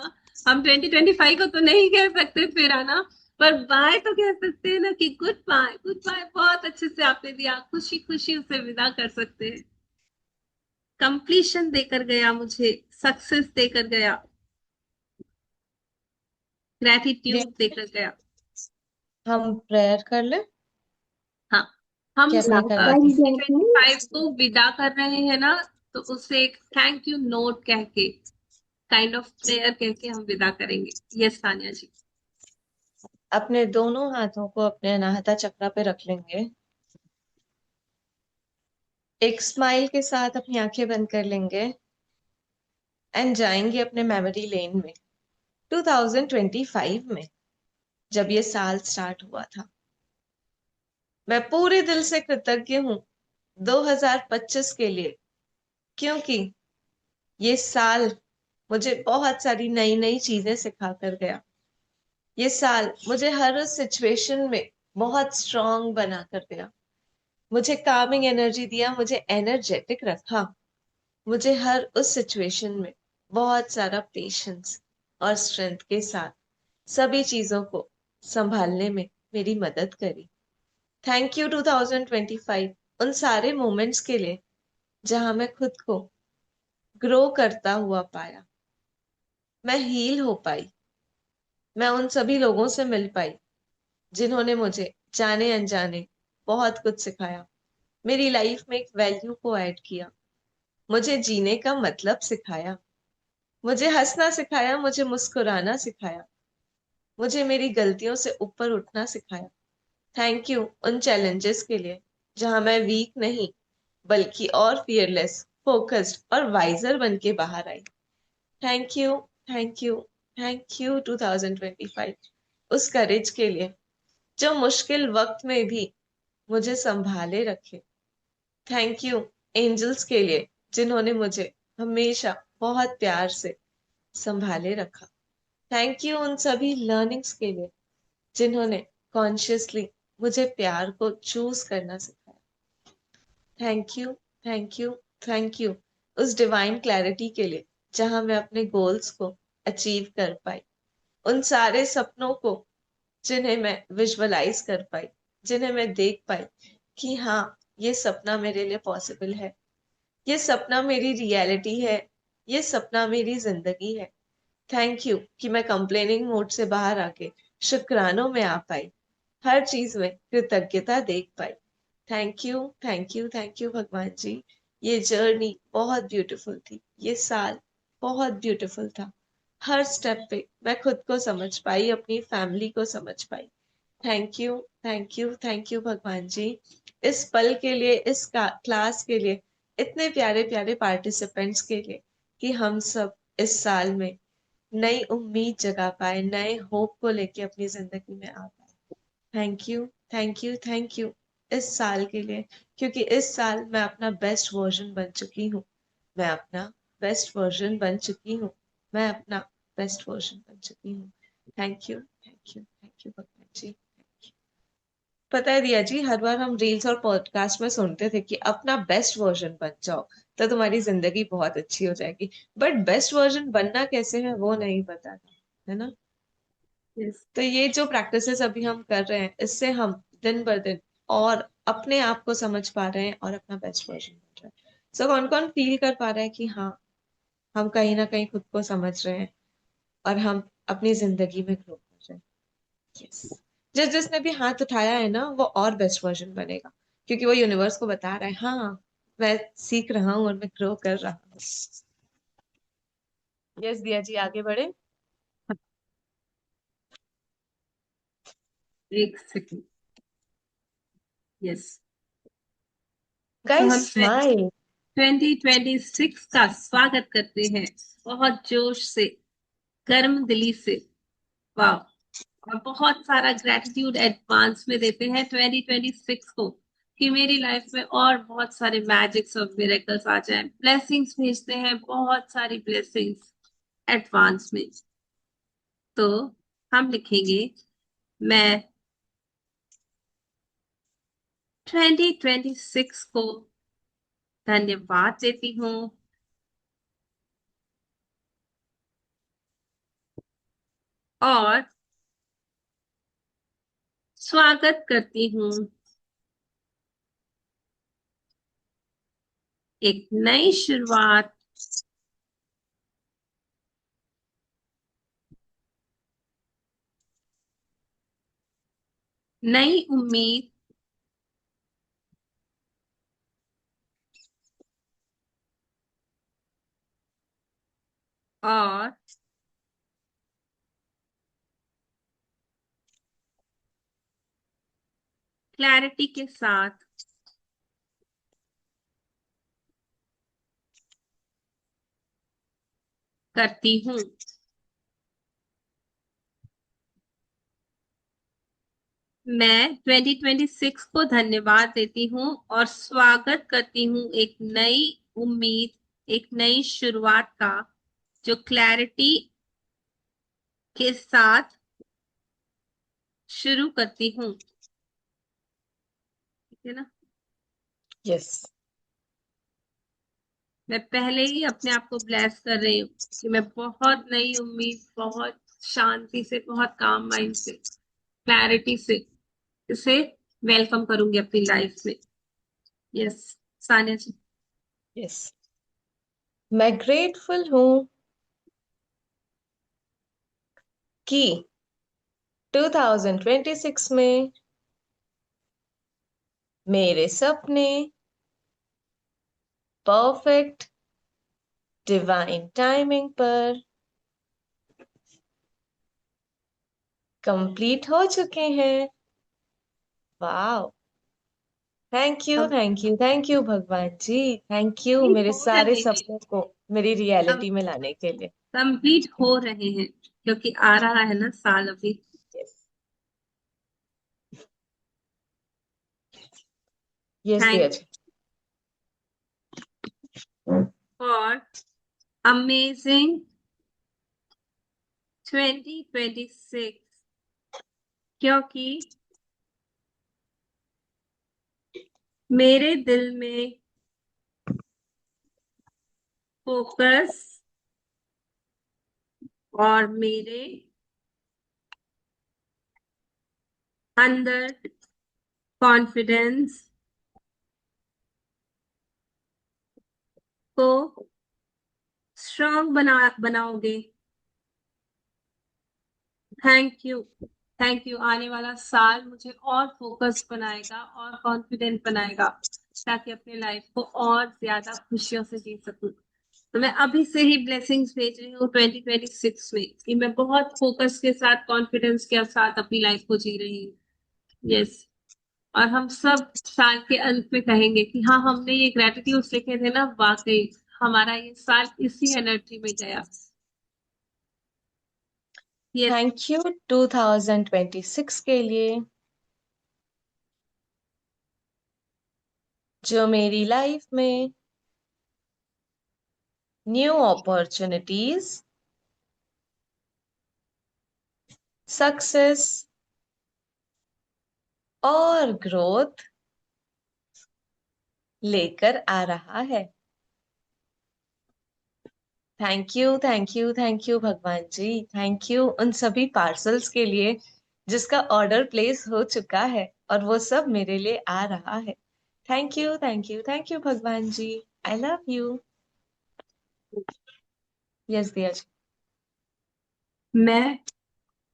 हम 2025 को तो नहीं कह सकते फिर आना, पर बाय तो कह सकते हैं ना कि गुड बाय। गुड बाय बहुत अच्छे से आपने दिया, खुशी खुशी उसे विदा कर सकते हैं। कंप्लीशन देकर गया, मुझे सक्सेस देकर गया, ग्रेटिट्यूड देकर गया। हम प्रेयर कर लें हाँ, हम कि अपने Last कर्म। time जैसे 2025 को विदा कर रहे हैं ना, तो उसे एक थैंक यू नोट कह के, काइंड ऑफ प्रेयर कह के हम विदा करेंगे। यस तानिया जी। अपने दोनों हाथों को अपने अनाहता चक्र पे रख लेंगे। एक स्माइल के साथ अपनी आंखें बंद कर लेंगे एंड जाएंगे अपने मेमोरी लेन में 2025 में, जब ये साल स्टार्ट हुआ था। मैं पूरे दिल से कृतज्ञ हूँ 2025 के लिए, क्योंकि ये साल मुझे बहुत सारी नई नई चीजें सिखा कर गया। ये साल मुझे हर उस सिचुएशन में बहुत स्ट्रांग बना कर गया, मुझे कामिंग एनर्जी दिया, मुझे एनर्जेटिक रखा, मुझे हर उस सिचुएशन में बहुत सारा पेशेंस और स्ट्रेंथ के साथ सभी चीजों को संभालने में मेरी मदद करी। थैंक यू 2025 उन सारे मोमेंट्स के लिए जहां मैं खुद को ग्रो करता हुआ पाया, मैं हील हो पाई, मैं उन सभी लोगों से मिल पाई जिन्होंने मुझे जाने अनजाने बहुत कुछ सिखाया, मेरी लाइफ में एक वैल्यू को ऐड किया, मुझे जीने का मतलब सिखाया, मुझे हंसना सिखाया, मुझे मुस्कुराना सिखाया, मुझे मेरी गलतियों से ऊपर उठना सिखाया। थैंक यू उन चैलेंजेस के लिए जहां मैं वीक नहीं बल्कि और फियरलेस, फोकस्ड और वाइजर बन के बाहर आई। Thank you, thank you, thank you 2025 उस करेज के लिए जो मुश्किल वक्त में भी मुझे संभाले रखे। थैंक यू एंजल्स के लिए जिन्होंने मुझे हमेशा बहुत प्यार से संभाले रखा। थैंक यू उन सभी लर्निंग्स के लिए जिन्होंने कॉन्शियसली मुझे प्यार को चूज करना सिखाया। Thank you, thank you, thank you उस डिवाइन क्लैरिटी के लिए जहां मैं अपने गोल्स को अचीव कर पाई, उन सारे सपनों को जिन्हें मैं विजुअलाइज कर पाई, जिन्हें मैं देख पाई कि हाँ, ये सपना मेरे लिए पॉसिबल है, ये सपना मेरी रियलिटी है, ये सपना मेरी जिंदगी है। थैंक यू कि मैं कंप्लेनिंग मोड से बाहर आके शुक्रानों में आ पाई, हर चीज में कृतज्ञता देख पाई। Thank you, thank you, thank you भगवान जी। ये जर्नी बहुत ब्यूटीफुल थी, ये साल बहुत ब्यूटीफुल था। हर स्टेप पे मैं खुद को समझ पाई, अपनी फैमिली को समझ पाई। Thank you, thank you, thank you भगवान जी, इस पल के लिए, इस क्लास के लिए, इतने प्यारे प्यारे पार्टिसिपेंट्स के लिए, कि हम सब इस साल में नई उम्मीद जगा पाए, नए होप को लेके अपनी जिंदगी में आ पाए। Thank you, thank you, thank you इस साल के लिए, क्योंकि इस साल मैं अपना बेस्ट वर्जन बन चुकी हूँ। मैं अपना बेस्ट वर्जन बन चुकी हूँ। मैं अपना बेस्ट वर्जन बन चुकी हूँ। Thank you, thank you, thank you भगवान जी। पता है रिया जी, हर बार हम रील्स और पॉडकास्ट में सुनते थे कि अपना बेस्ट वर्जन बन जाओ तो तुम्हारी जिंदगी बहुत अच्छी हो जाएगी, बट बेस्ट वर्जन बनना कैसे है वो नहीं पता था, है ना। यस। तो ये जो प्रैक्टिसेस अभी हम कर रहे हैं, इससे हम दिन ब दिन और अपने आप को समझ पा रहे हैं और अपना बेस्ट वर्जन बन रहे हैं। सो कौन कौन फील कर पा रहा है कि हाँ, हम कहीं ना कहीं खुद को समझ रहे हैं और हम अपनी जिंदगी में ग्रो कर रहे हैं। यस। जिसने भी हाथ उठाया है ना, वो और बेस्ट वर्जन बनेगा, क्योंकि वो यूनिवर्स को बता रहा है हाँ, मैं सीख रहा हूँ और मैं ग्रो कर रहा हूँ। यस दिया जी, आगे बढ़े। एक सेकंड। यस। तो गाइस हम स्माइल। 2026 का स्वागत करते हैं बहुत जोश से, गर्म दिली से। वाह। और बहुत सारा ग्रेटिट्यूड एडवांस में देते हैं 2026 को, कि मेरी लाइफ में और बहुत सारे मैजिक्स और मिरेकल्स आ जाएं। ब्लेसिंग्स भेजते हैं, बहुत सारी ब्लेसिंग्स एडवांस में। तो हम लिखेंगे, मैं 2026 को धन्यवाद देती हूँ और स्वागत करती हूँ एक नई शुरुआत, नई उम्मीद और क्लैरिटी के साथ करती हूँ। मैं 2026 को धन्यवाद देती हूँ और स्वागत करती हूँ एक नई उम्मीद, एक नई शुरुआत का, जो क्लैरिटी के साथ शुरू करती हूँ। ठीक है ना। यस। मैं पहले ही अपने आप को ब्लेस कर रही हूँ कि मैं बहुत नई उम्मीद, बहुत शांति से, बहुत काम माइंड से, क्लैरिटी से इसे वेलकम करूंगी अपनी लाइफ में। यस। सानिया जी। यस। मैं ग्रेटफुल हूँ कि 2026 में मेरे सपने परफेक्ट डिवाइन टाइमिंग पर कंप्लीट हो चुके हैं। वाह। थैंक यू, हम थैंक यू, थैंक यू भगवान जी। थैंक यू कंप्लीट मेरे हो सारे रहे हैं। सपनों को मेरी हम रियलिटी में लाने के लिए। कंप्लीट हो रहे हैं, क्योंकि आ रहा है ना साल अभी। यस। यस दिया थैंक जी। फॉर अमेजिंग 2026, क्योंकि मेरे दिल में फोकस और मेरे अंदर कॉन्फिडेंस को स्ट्रांग बनाओगे। Thank you, thank you. आने वाला साल मुझे और फोकस बनाएगा और कॉन्फिडेंट बनाएगा, ताकि अपने लाइफ को और ज्यादा खुशियों से जी सकूं। तो मैं अभी से ही ब्लेसिंग्स भेज रही हूँ 2026 में कि मैं बहुत फोकस के साथ कॉन्फिडेंस के साथ अपनी लाइफ को जी रही हूँ। यस। और हम सब साल के अंत में कहेंगे कि हाँ, हमने ये ग्रेटिट्यूड लिखे थे ना, वाकई हमारा ये साल इसी एनर्जी में गया। यस। थैंक यू 2026 के लिए, जो मेरी लाइफ में न्यू अपॉर्चुनिटीज, सक्सेस और ग्रोथ लेकर आ रहा है। Thank you, thank you, thank you भगवान जी। थैंक यू उन सभी पार्सल्स के लिए जिसका ऑर्डर प्लेस हो चुका है और वो सब मेरे लिए आ रहा है। Thank you, thank you, thank you भगवान जी। I love you. Yes Diya ji. मैं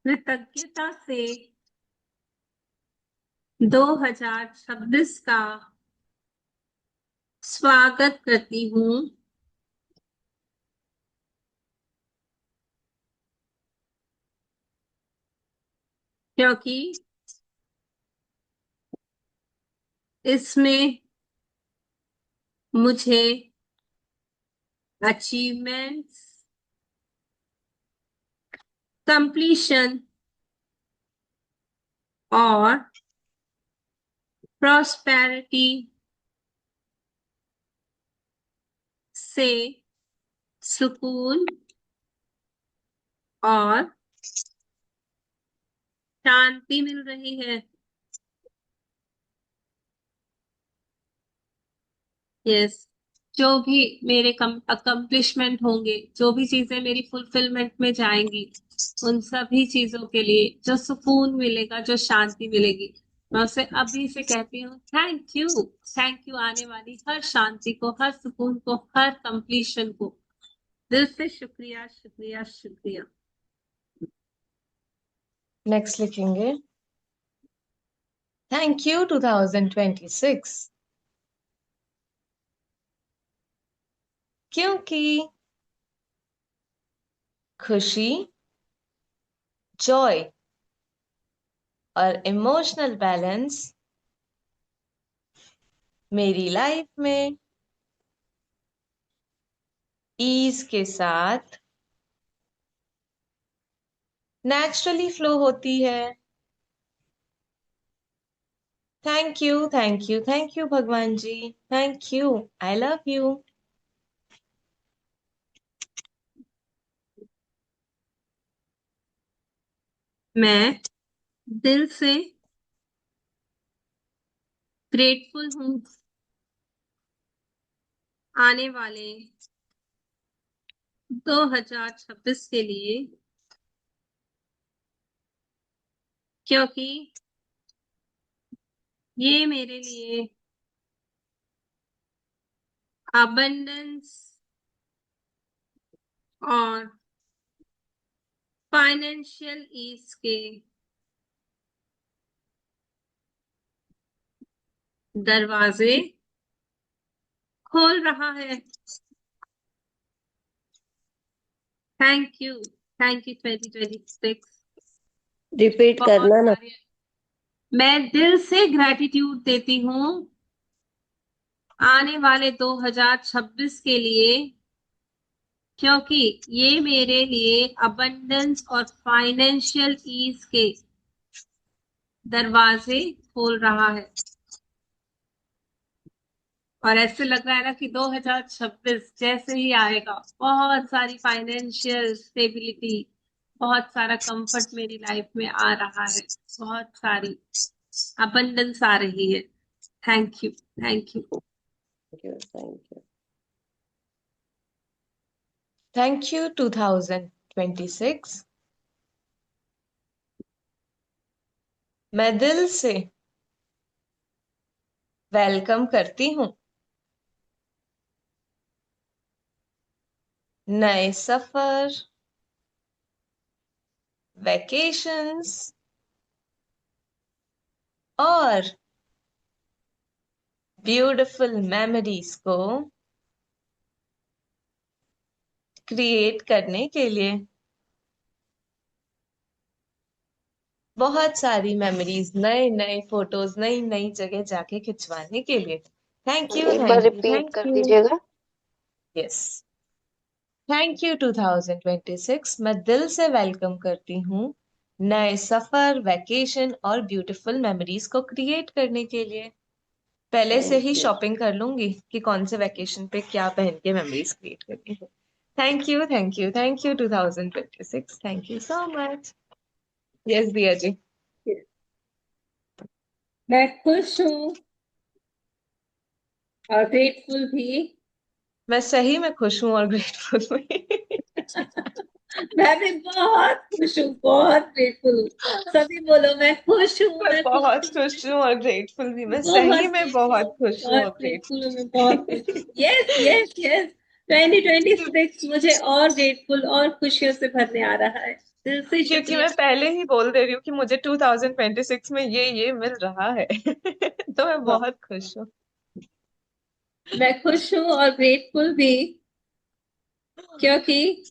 कृतज्ञता से 2026 का स्वागत करती हूँ, क्योंकि इसमें मुझे अचीवमेंट्स, कंप्लीशन और प्रॉस्पेरिटी से सुकून और शांति मिल रही है। यस। जो भी मेरे अकम्प्लिशमेंट होंगे, जो भी चीजें मेरी फुलफिलमेंट में जाएंगी, उन सभी चीजों के लिए जो सुकून मिलेगा, जो शांति मिलेगी, मैं उसे अभी से कहती हूँ थैंक यू। थैंक यू आने वाली हर शांति को, हर सुकून को, हर कंप्लीशन को। दिल से शुक्रिया, शुक्रिया, शुक्रिया। नेक्स्ट लिखेंगे, थैंक यू 2026, क्योंकि खुशी, जॉय और इमोशनल बैलेंस मेरी लाइफ में ईज के साथ नेचुरली फ्लो होती है। Thank you, thank you, thank you भगवान जी। Thank you. I love you. मैं दिल से ग्रेटफुल हूँ आने वाले 2026 के लिए, क्योंकि ये मेरे लिए अबंडेंस और फाइनेंशियल ईज के दरवाजे खोल रहा है। Thank you, thank you 2026। Repeat बहुत करना ना। सारे मैं दिल से ग्रेटिट्यूड देती हूँ आने वाले 2026 के लिए, क्योंकि ये मेरे लिए अबंडेंस और फाइनेंशियल ईज के दरवाजे खोल रहा है। और ऐसे लग रहा है ना कि 2026 जैसे ही आएगा, बहुत सारी फाइनेंशियल स्टेबिलिटी, बहुत सारा कंफर्ट मेरी लाइफ में आ रहा है, बहुत सारी अबंडेंस आ रही है। Thank you, thank you. Thank you, thank you. Thank you 2026, मैं दिल से वेलकम करती हूँ नए सफर, वैकेशंस और ब्यूटीफुल मेमोरीज को क्रिएट करने के लिए, बहुत सारी मेमोरीज, नए नए फोटोज, नई नई जगह जाके खिंचवाने के लिए। थैंक यू, एक बार थैंक यू, रिपीट थैंक कर यू। दीजिएगा। Yes, thank you 2026। मैं दिल से वेलकम करती हूँ नए सफर, वैकेशन और ब्यूटीफुल मेमोरीज को क्रिएट करने के लिए। पहले से ही थैंक यू। शॉपिंग कर लूंगी कि कौन से वैकेशन पे क्या पहन के मेमोरीज क्रिएट करनी है। Thank you, thank you, thank you 2026। Thank you so much. Yes Diya ji. मैं खुश हूँ और ग्रेटफुल भी। मैं सही में खुश हूँ और ग्रेटफुल भी। मैं भी बहुत खुश हूँ, बहुत ग्रेटफुल हूँ। सभी बोलो, मैं खुश हूँ, मैं मैं बहुत खुश हूँ, खुश हूँ और ग्रेटफुल भी। मैं सही बहुत में ग्रेटफुल बहुत हूँ, खुश हूँ और बहुत ग्रेटफुल हूँ, मैं बहुत खुश हूँ। ग्रेटफुल। यस यस यस, 2026 मुझे और ग्रेटफुल और खुशियों से भरने आ रहा है। दिल से क्योंकि शुक्रिया। मैं पहले ही बोल दे रही हूँ कि मुझे 2026 में ये मिल रहा है। तो मैं वाह, बहुत खुश हूँ। मैं खुश हूँ और ग्रेटफुल भी, क्योंकि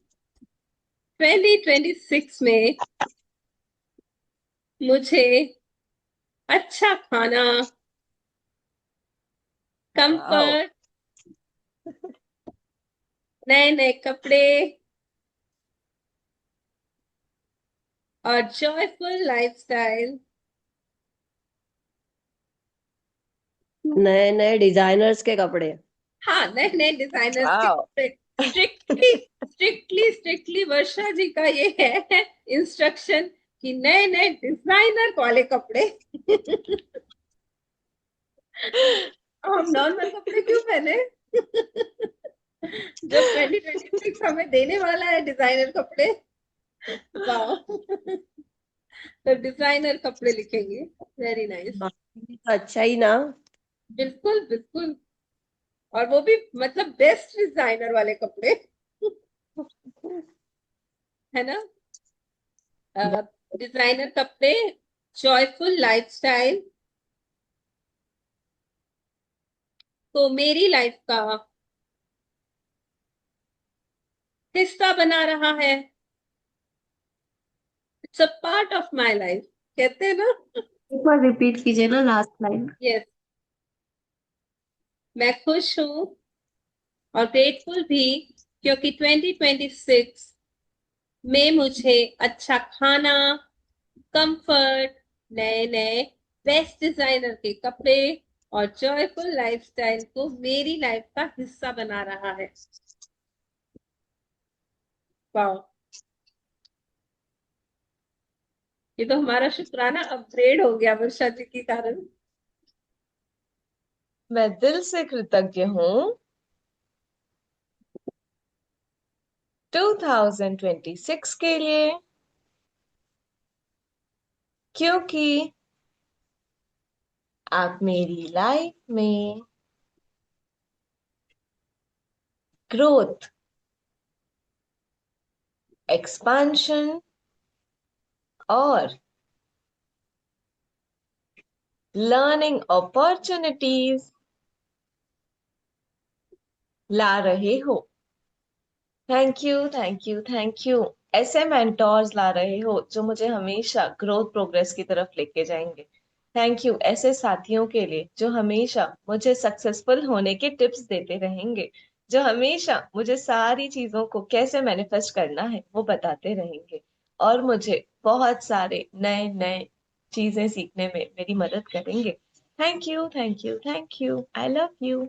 2026 में मुझे अच्छा खाना, वाओ। कंफर्ट, नए नए कपड़े और जॉयफुल लाइफस्टाइल। नए नए डिजाइनर्स के कपड़े। हाँ, नए नए डिजाइनर्स के वाओ। कपड़े। स्ट्रिक्टली स्ट्रिक्टली स्ट्रिक्टली वर्षा जी का ये है इंस्ट्रक्शन कि नए नए डिजाइनर वाले कपड़े। हम नॉर्मल कपड़े क्यों पहने? जब 2026 हमें देने वाला है डिजाइनर कपड़े। वाह, तो डिजाइनर कपड़े लिखेंगे। Very nice. अच्छा ही ना। बिल्कुल बिल्कुल, और वो भी मतलब बेस्ट डिजाइनर वाले कपड़े, है ना? डिजाइनर कपड़े, जॉयफुल लाइफस्टाइल तो मेरी लाइफ का हिस्सा बना रहा है। It's a part of my life, कहते हैं ना। एक बार रिपीट कीजिए ना लास्ट लाइन। यस, मैं खुश हूँ और ग्रेटफुल भी, क्योंकि 2026 में मुझे अच्छा खाना, कंफर्ट, नए नए बेस्ट डिजाइनर के कपड़े और जॉयफुल लाइफस्टाइल को मेरी लाइफ का हिस्सा बना रहा है। वाह, ये तो हमारा शुक्राना अपग्रेड हो गया वर्षा जी के कारण। मैं दिल से कृतज्ञ हूँ 2026 के लिए, क्योंकि आप मेरी लाइफ में ग्रोथ, एक्सपांशन और लर्निंग अपॉर्चुनिटीज ला रहे हो। Thank you, thank you, thank you. ऐसे मेंटोर्स ला रहे हो जो मुझे हमेशा ग्रोथ, प्रोग्रेस की तरफ लेके जाएंगे। थैंक यू ऐसे साथियों के लिए जो हमेशा मुझे सक्सेसफुल होने के टिप्स देते रहेंगे, जो हमेशा मुझे सारी चीजों को कैसे मैनिफेस्ट करना है वो बताते रहेंगे और मुझे बहुत सारे नए नए चीजें सीखने में मेरी मदद करेंगे। Thank you, thank you, thank you. I love you.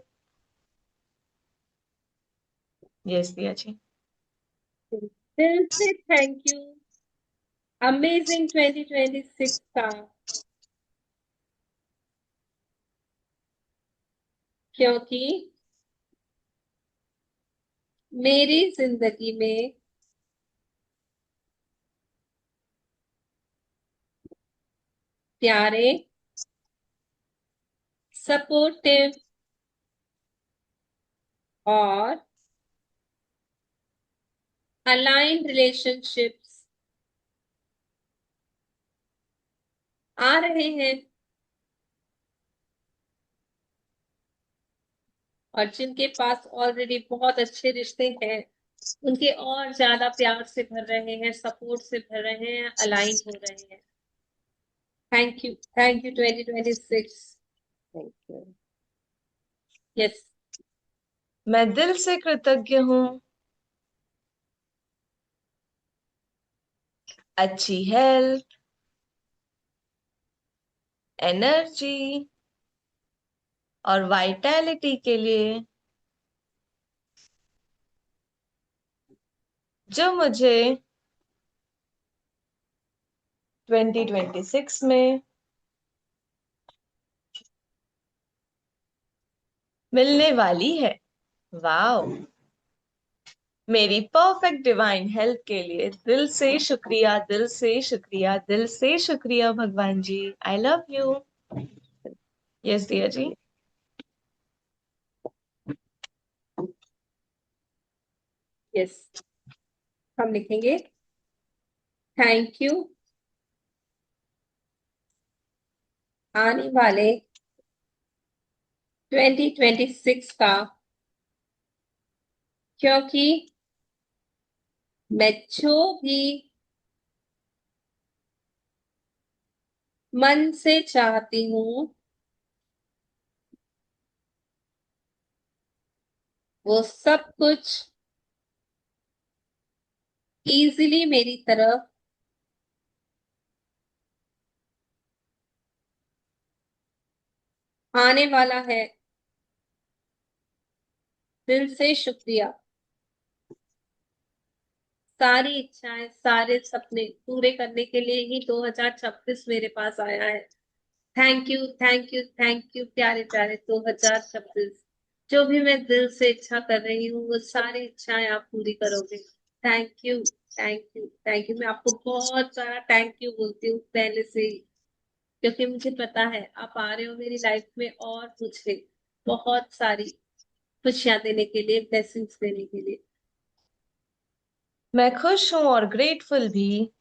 Yes Diya जी। दिल से थैंक यू अमेजिंग 2026 का, क्योंकि मेरी जिंदगी में प्यारे, सपोर्टिव और अलाइंड रिलेशनशिप्स आ रहे हैं, और जिनके पास ऑलरेडी बहुत अच्छे रिश्ते हैं उनके और ज्यादा प्यार से भर रहे हैं, सपोर्ट से भर रहे हैं, अलाइन हो रहे हैं। Thank you 2026। Thank you. Yes. मैं दिल से कृतज्ञ हूँ अच्छी हेल्थ, एनर्जी और वाइटैलिटी के लिए जो मुझे 2026 में मिलने वाली है। वाओ, मेरी परफेक्ट डिवाइन हेल्थ के लिए दिल से शुक्रिया, दिल से शुक्रिया, दिल से शुक्रिया भगवान जी। I love you. Yes Diya ji. Yes, हम लिखेंगे थैंक यू आने वाले 2026 का, क्योंकि मैं जो भी मन से चाहती हूँ वो सब कुछ इजीली मेरी तरफ आने वाला है। दिल से शुक्रिया। सारी इच्छाएं, सारे सपने पूरे करने के लिए ही 2026 मेरे पास आया है। Thank you thank you thank you प्यारे प्यारे 2026। जो भी मैं दिल से इच्छा कर रही हूँ वो सारी इच्छाएं आप पूरी करोगे। Thank you thank you thank you. मैं आपको बहुत सारा थैंक यू बोलती हूँ पहले से ही, क्योंकि मुझे पता है आप आ रहे हो मेरी लाइफ में और मुझे बहुत सारी खुशियां देने के लिए, ब्लेसिंग्स देने के लिए। मैं खुश हूं और ग्रेटफुल भी,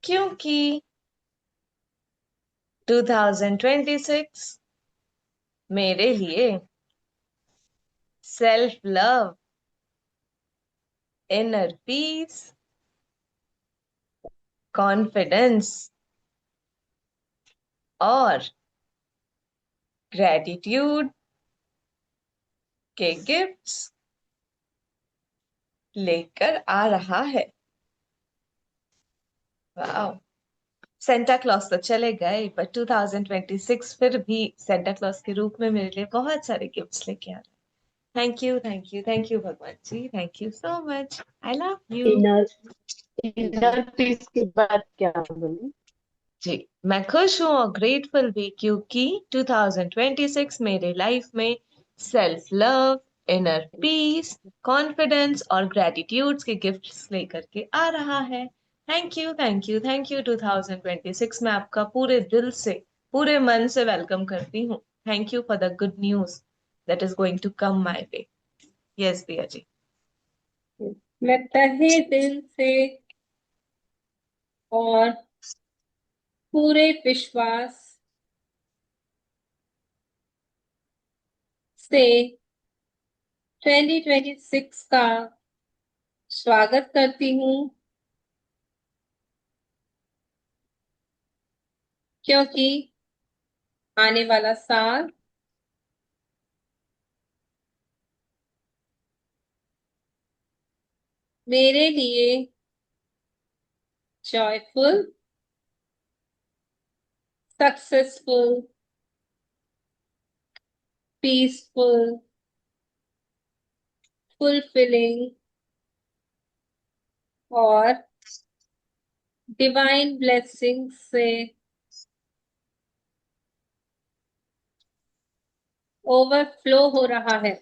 क्योंकि 2026 मेरे लिए self love, inner peace, confidence और ग्रेटिट्यूड के गिफ्ट्स लेकर आ रहा है। वाओ, सेंटा क्लॉज तो चले गए, बट 2026 फिर भी सेंटा क्लॉज के रूप में मेरे लिए बहुत सारे गिफ्ट्स लेके आ रहे हैं। Thank you thank you thank you भगवान जी, thank you so much. I love you. Inner inner peace की बात क्या बोली? जी, मैं खुश हूं और ग्रेटफुल भी, क्योंकि 2026 मेरे लाइफ में self love, inner peace, confidence और ग्रेटिट्यूड्स के गिफ्ट्स लेकर के आ रहा है। Thank you thank you thank you 2026। मैं आपका पूरे दिल से, पूरे मन से वेलकम करती हूँ। Thank you for the good news that is going to come my way. Yes Diya ji. मैं तहे दिल से और पूरे विश्वास से 2026 का स्वागत करती हूँ, क्योंकि आने वाला साल मेरे लिए जॉयफुल, सक्सेसफुल, पीसफुल, फुलफिलिंग और डिवाइन ब्लेसिंग से ओवरफ्लो हो रहा है।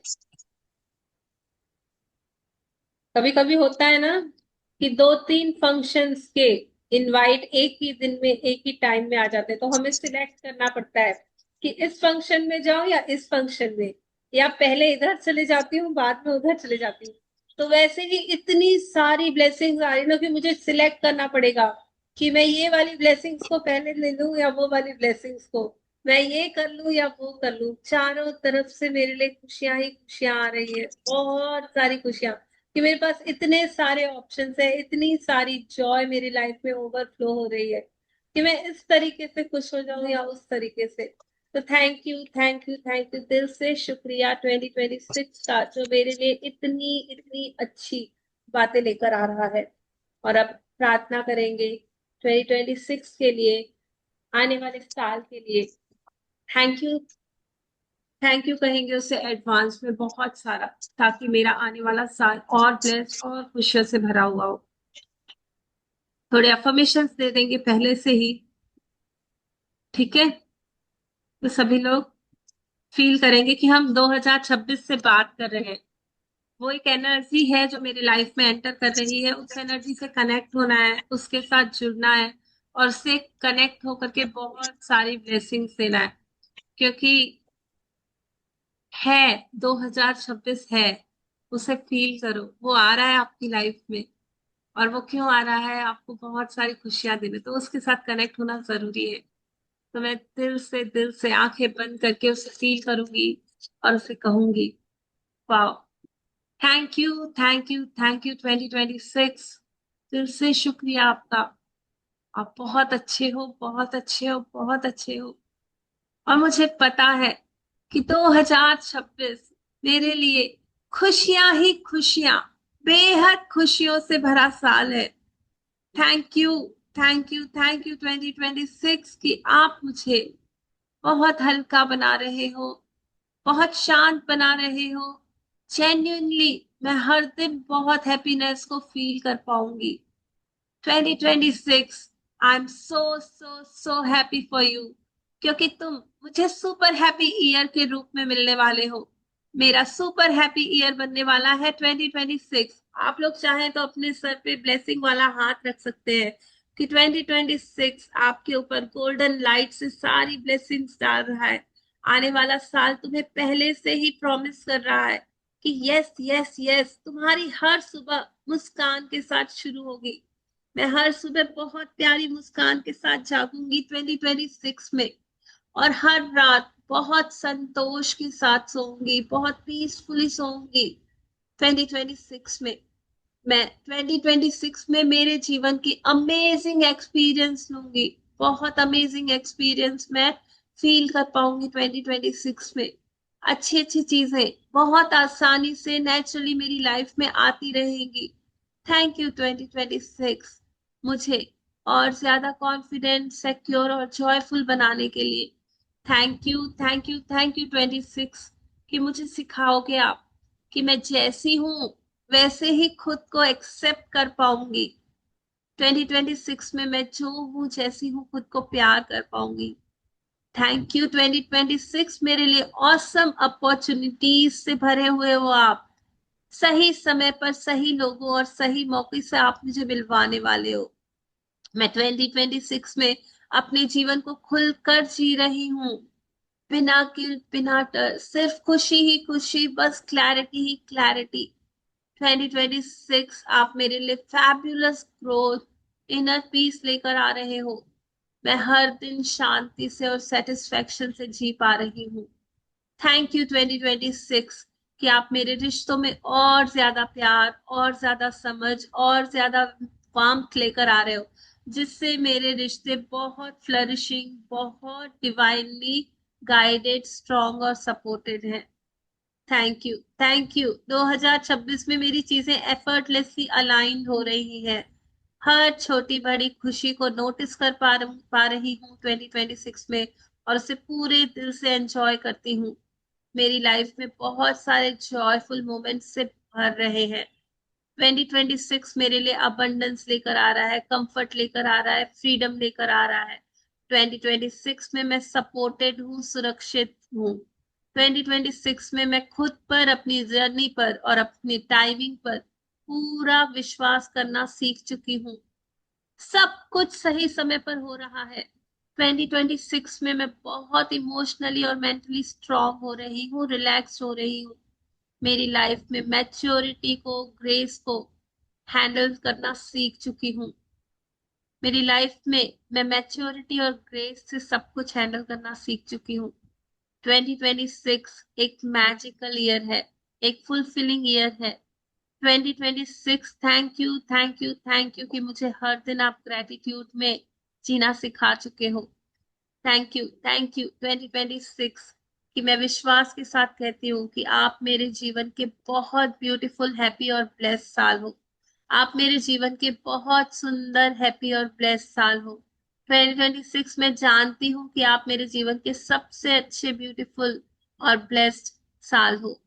कभी कभी होता है ना कि दो तीन फंक्शंस के इनवाइट एक ही दिन में, एक ही टाइम में आ जाते हैं, तो हमें सिलेक्ट करना पड़ता है कि इस फंक्शन में जाओ या इस फंक्शन में, या पहले इधर चले जाती हूँ बाद में उधर चले जाती हूँ। तो वैसे ही इतनी सारी ब्लेसिंग्स आ रही ना कि मुझे सिलेक्ट करना पड़ेगा कि मैं ये वाली ब्लेसिंग्स को पहले ले लूं या वो वाली ब्लेसिंग्स को। मैं ये कर लूं या वो कर लूं, चारों तरफ से मेरे लिए खुशियां ही खुशियां आ रही है, बहुत सारी खुशियां, कि मेरे पास इतने सारे ऑप्शंस है, इतनी सारी जॉय मेरी लाइफ में ओवरफ्लो हो रही है कि मैं इस तरीके से खुश हो जाऊं या उस तरीके से। तो thank you, thank you, thank you, दिल से शुक्रिया 2026 का, जो मेरे लिए इतनी इतनी अच्छी बातें लेकर आ रहा है। और अब प्रार्थना करेंगे 2026 के लिए, आने वाले साल के लिए। थैंक यू, थैंक यू कहेंगे उसे एडवांस में बहुत सारा, ताकि मेरा आने वाला साल और ब्लेस्ड और खुशियों से भरा हुआ हो। थोड़े अफर्मेशंस दे देंगे पहले से ही, ठीक है? तो सभी लोग फील करेंगे कि हम 2026 से बात कर रहे हैं। वो एक एनर्जी है जो मेरी लाइफ में एंटर कर रही है, उस एनर्जी से कनेक्ट होना है, उसके साथ जुड़ना है, और उससे कनेक्ट होकर के बहुत सारी ब्लेसिंग्स देना है, क्योंकि है 2026 है, उसे फील करो, वो आ रहा है आपकी लाइफ में। और वो क्यों आ रहा है? आपको बहुत सारी खुशियां देने, तो उसके साथ कनेक्ट होना जरूरी है। तो मैं दिल से आंखें बंद करके उसे फील करूंगी और उसे कहूंगी, wow, thank you, thank you, thank you 2026, दिल से शुक्रिया आपका। आप बहुत अच्छे हो, बहुत अच्छे हो, बहुत अच्छे हो। और मुझे पता है कि 2026 मेरे लिए खुशियां ही खुशियां, बेहद खुशियों से भरा साल है। Thank you, thank you, thank you 2026 कि आप मुझे बहुत हल्का बना रहे हो, बहुत शांत बना रहे हो। जेन्युइनली मैं हर दिन बहुत हैप्पीनेस को फील कर पाऊंगी। 2026, I am so so so happy for you, क्योंकि तुम मुझे सुपर हैप्पी ईयर के रूप में मिलने वाले हो। मेरा सुपर हैप्पी ईयर बनने वाला है 2026। आप लोग चाहें तो अपने सर पे ब्लेसिंग वाला हाथ रख सकते हैं कि 2026 आपके ऊपर गोल्डन लाइट से सारी ब्लेसिंग्स डाल रहा है। आने वाला साल तुम्हें पहले से ही प्रॉमिस कर रहा है कि यस यस यस, तुम्हारी हर सुबह मुस्कान के साथ शुरू होगी। मैं हर सुबह बहुत प्यारी मुस्कान के साथ जागूंगी 2026 में, और हर रात बहुत संतोष के साथ सोऊंगी, बहुत पीसफुली सोऊंगी 2026 में। मैं 2026 में मेरे जीवन की अमेजिंग एक्सपीरियंस लूंगी, बहुत अमेजिंग एक्सपीरियंस मैं फील कर पाऊंगी 2026 में। अच्छी अच्छी चीजें बहुत आसानी से नेचुरली मेरी लाइफ में आती रहेंगी। थैंक यू 2026, मुझे और ज्यादा कॉन्फिडेंट, सिक्योर और जॉयफुल बनाने के लिए। Thank you, thank you, thank you 26, कि मुझे सिखाओगे आप कि मैं जैसी हूं वैसे ही खुद को एक्सेप्ट कर पाऊंगी। 2026 में मैं जो हूं, जैसी हूं, खुद को प्यार कर पाऊंगी। थैंक यू 2026, मेरे लिए ऑसम अपॉर्चुनिटीज से भरे हुए हो आप। सही समय पर सही लोगों और सही मौके से आप मुझे मिलवाने वाले हो। मैं 2026 में अपने जीवन को खुलकर जी रही हूँ, बिना गिल्ट, बिना डर, सिर्फ खुशी ही खुशी, बस क्लैरिटी ही क्लैरिटी। 2026 आप मेरे लिए फैबुलस ग्रोथ, इनर पीस लेकर आ रहे हो। मैं हर दिन शांति से और सेटिस्फेक्शन से जी पा रही हूँ। थैंक यू 2026, कि आप मेरे रिश्तों में और ज्यादा प्यार, और ज्यादा समझ, और ज्यादा वार्मथ लेकर आ रहे हो, जिससे मेरे रिश्ते बहुत फ्लरिशिंग, बहुत डिवाइनली गाइडेड, स्ट्रॉन्ग और सपोर्टेड हैं। Thank you, thank you. 2026 में मेरी चीजें एफर्टलेसली अलाइंड हो रही है। हर छोटी बड़ी खुशी को नोटिस कर पा रही हूँ 2026 में, और उसे पूरे दिल से एंजॉय करती हूँ। मेरी लाइफ में बहुत सारे जॉयफुल मोमेंट्स से भर रहे हैं। 2026 मेरे लिए अबंडेंस लेकर आ रहा है, कंफर्ट लेकर आ रहा है, फ्रीडम लेकर आ रहा है। 2026 में मैं सपोर्टेड हूँ, सुरक्षित हूँ। 2026 में मैं खुद पर, अपनी जर्नी पर और अपनी टाइमिंग पर पूरा विश्वास करना सीख चुकी हूँ। सब कुछ सही समय पर हो रहा है। 2026 में मैं बहुत इमोशनली और मेंटली स्ट्रांग हो रही हूँ, रिलैक्स हो रही हूँ। मेरी लाइफ में मैच्योरिटी को, ग्रेस को हैंडल करना सीख चुकी हूँ। मेरी लाइफ में मैं मैच्योरिटी और ग्रेस से सब कुछ हैंडल करना सीख चुकी हूँ। 2026 एक मैजिकल ईयर है, एक फुलफिलिंग ईयर है। 2026 थैंक यू कि मुझे हर दिन आप ग्रेटिट्यूड में जीना सिखा चुके हो। थैंक यू 2026 कि मैं विश्वास के साथ कहती हूँ कि आप मेरे जीवन के बहुत ब्यूटीफुल, हैप्पी और ब्लेस्ड साल हो। आप मेरे जीवन के बहुत सुंदर, हैप्पी और ब्लेस्ड साल हो। 2026 में जानती हूँ कि आप मेरे जीवन के सबसे अच्छे, ब्यूटीफुल और ब्लेस्ड साल हो।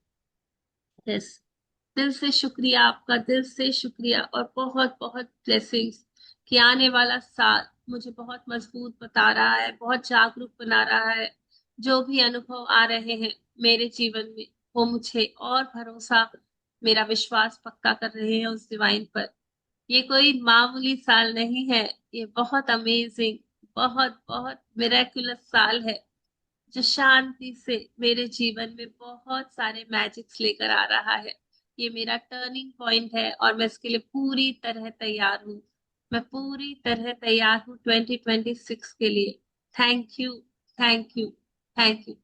यस, दिल से शुक्रिया आपका, दिल से शुक्रिया और बहुत बहुत ब्लेसिंग्स कि आने वाला साल मुझे बहुत मजबूत बता रहा है, बहुत जागरूक बना रहा है। जो भी अनुभव आ रहे हैं मेरे जीवन में, वो मुझे और भरोसा, मेरा विश्वास पक्का कर रहे हैं उस डिवाइन पर। ये कोई मामूली साल नहीं है, ये बहुत अमेजिंग, बहुत बहुत मिरेकुलस साल है, जो शांति से मेरे जीवन में बहुत सारे मैजिक्स लेकर आ रहा है। ये मेरा टर्निंग पॉइंट है और मैं इसके लिए पूरी तरह तैयार हूँ। मैं पूरी तरह तैयार हूँ 2026 के लिए। Thank you, thank you, thank you.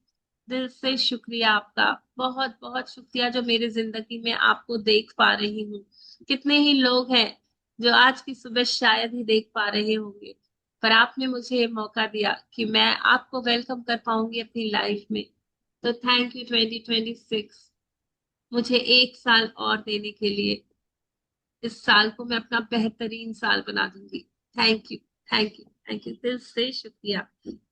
दिल से शुक्रिया आपका, बहुत बहुत शुक्रिया जो मेरी जिंदगी में आपको देख पा रही हूँ। कितने ही लोग हैं जो आज की सुबह शायद ही देख पा रहे होंगे, पर आपने मुझे ये मौका दिया कि मैं आपको वेलकम कर पाऊंगी अपनी लाइफ में। तो थैंक यू 2026 मुझे एक साल और देने के लिए। इस साल को मैं अपना बेहतरीन साल बना दूंगी। Thank you, thank you, thank you, दिल से शुक्रिया।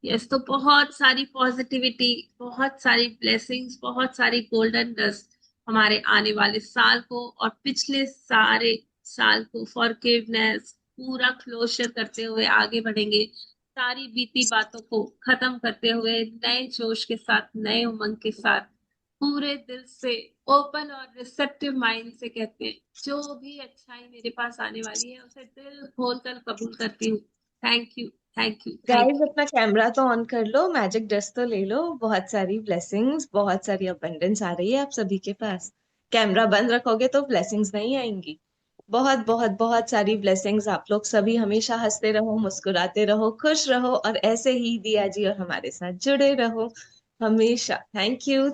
यस, तो बहुत सारी पॉजिटिविटी, बहुत सारी ब्लेसिंग्स, बहुत सारी गोल्डन डस्ट हमारे आने वाले साल को और पिछले सारे साल को फॉरगिवनेस, पूरा क्लोजर करते हुए आगे बढ़ेंगे। सारी बीती बातों को खत्म करते हुए नए जोश के साथ, नए उमंग के साथ, पूरे दिल से, ओपन और रिसेप्टिव माइंड से कहते हैं जो भी अच्छाई मेरे पास आने वाली है उसे दिल खोल कर कबूल करती हूँ। Thank you, thank you, thank guys, अपना कैमरा तो ऑन कर लो, मैजिक डस्ट तो ले लो। बहुत सारी ब्लेसिंग्स, बहुत सारी अबंडेंस आ रही है आप सभी के पास। कैमरा बंद रखोगे तो ब्लेसिंग्स नहीं आएंगी। बहुत बहुत बहुत सारी ब्लेसिंग्स। आप लोग सभी हमेशा हंसते रहो, मुस्कुराते रहो, खुश रहो और ऐसे ही दिया जी और हमारे साथ जुड़े रहो हमेशा। Thank you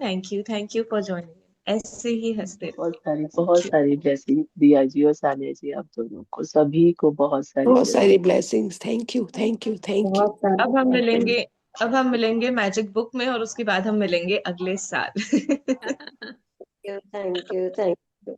for joining. ऐसे ही हंसते रहो। बहुत सारी ब्लेसिंग दिया जी और सानिया जी, आप दोनों को, सभी को बहुत सारी बहुत सारी blessings। Blessings. Thank you, thank you, thank you. बहुत सारी अब हम blessings। मिलेंगे अब हम मिलेंगे मैजिक बुक में और उसके बाद हम मिलेंगे अगले साल। Thank you, thank you, thank you.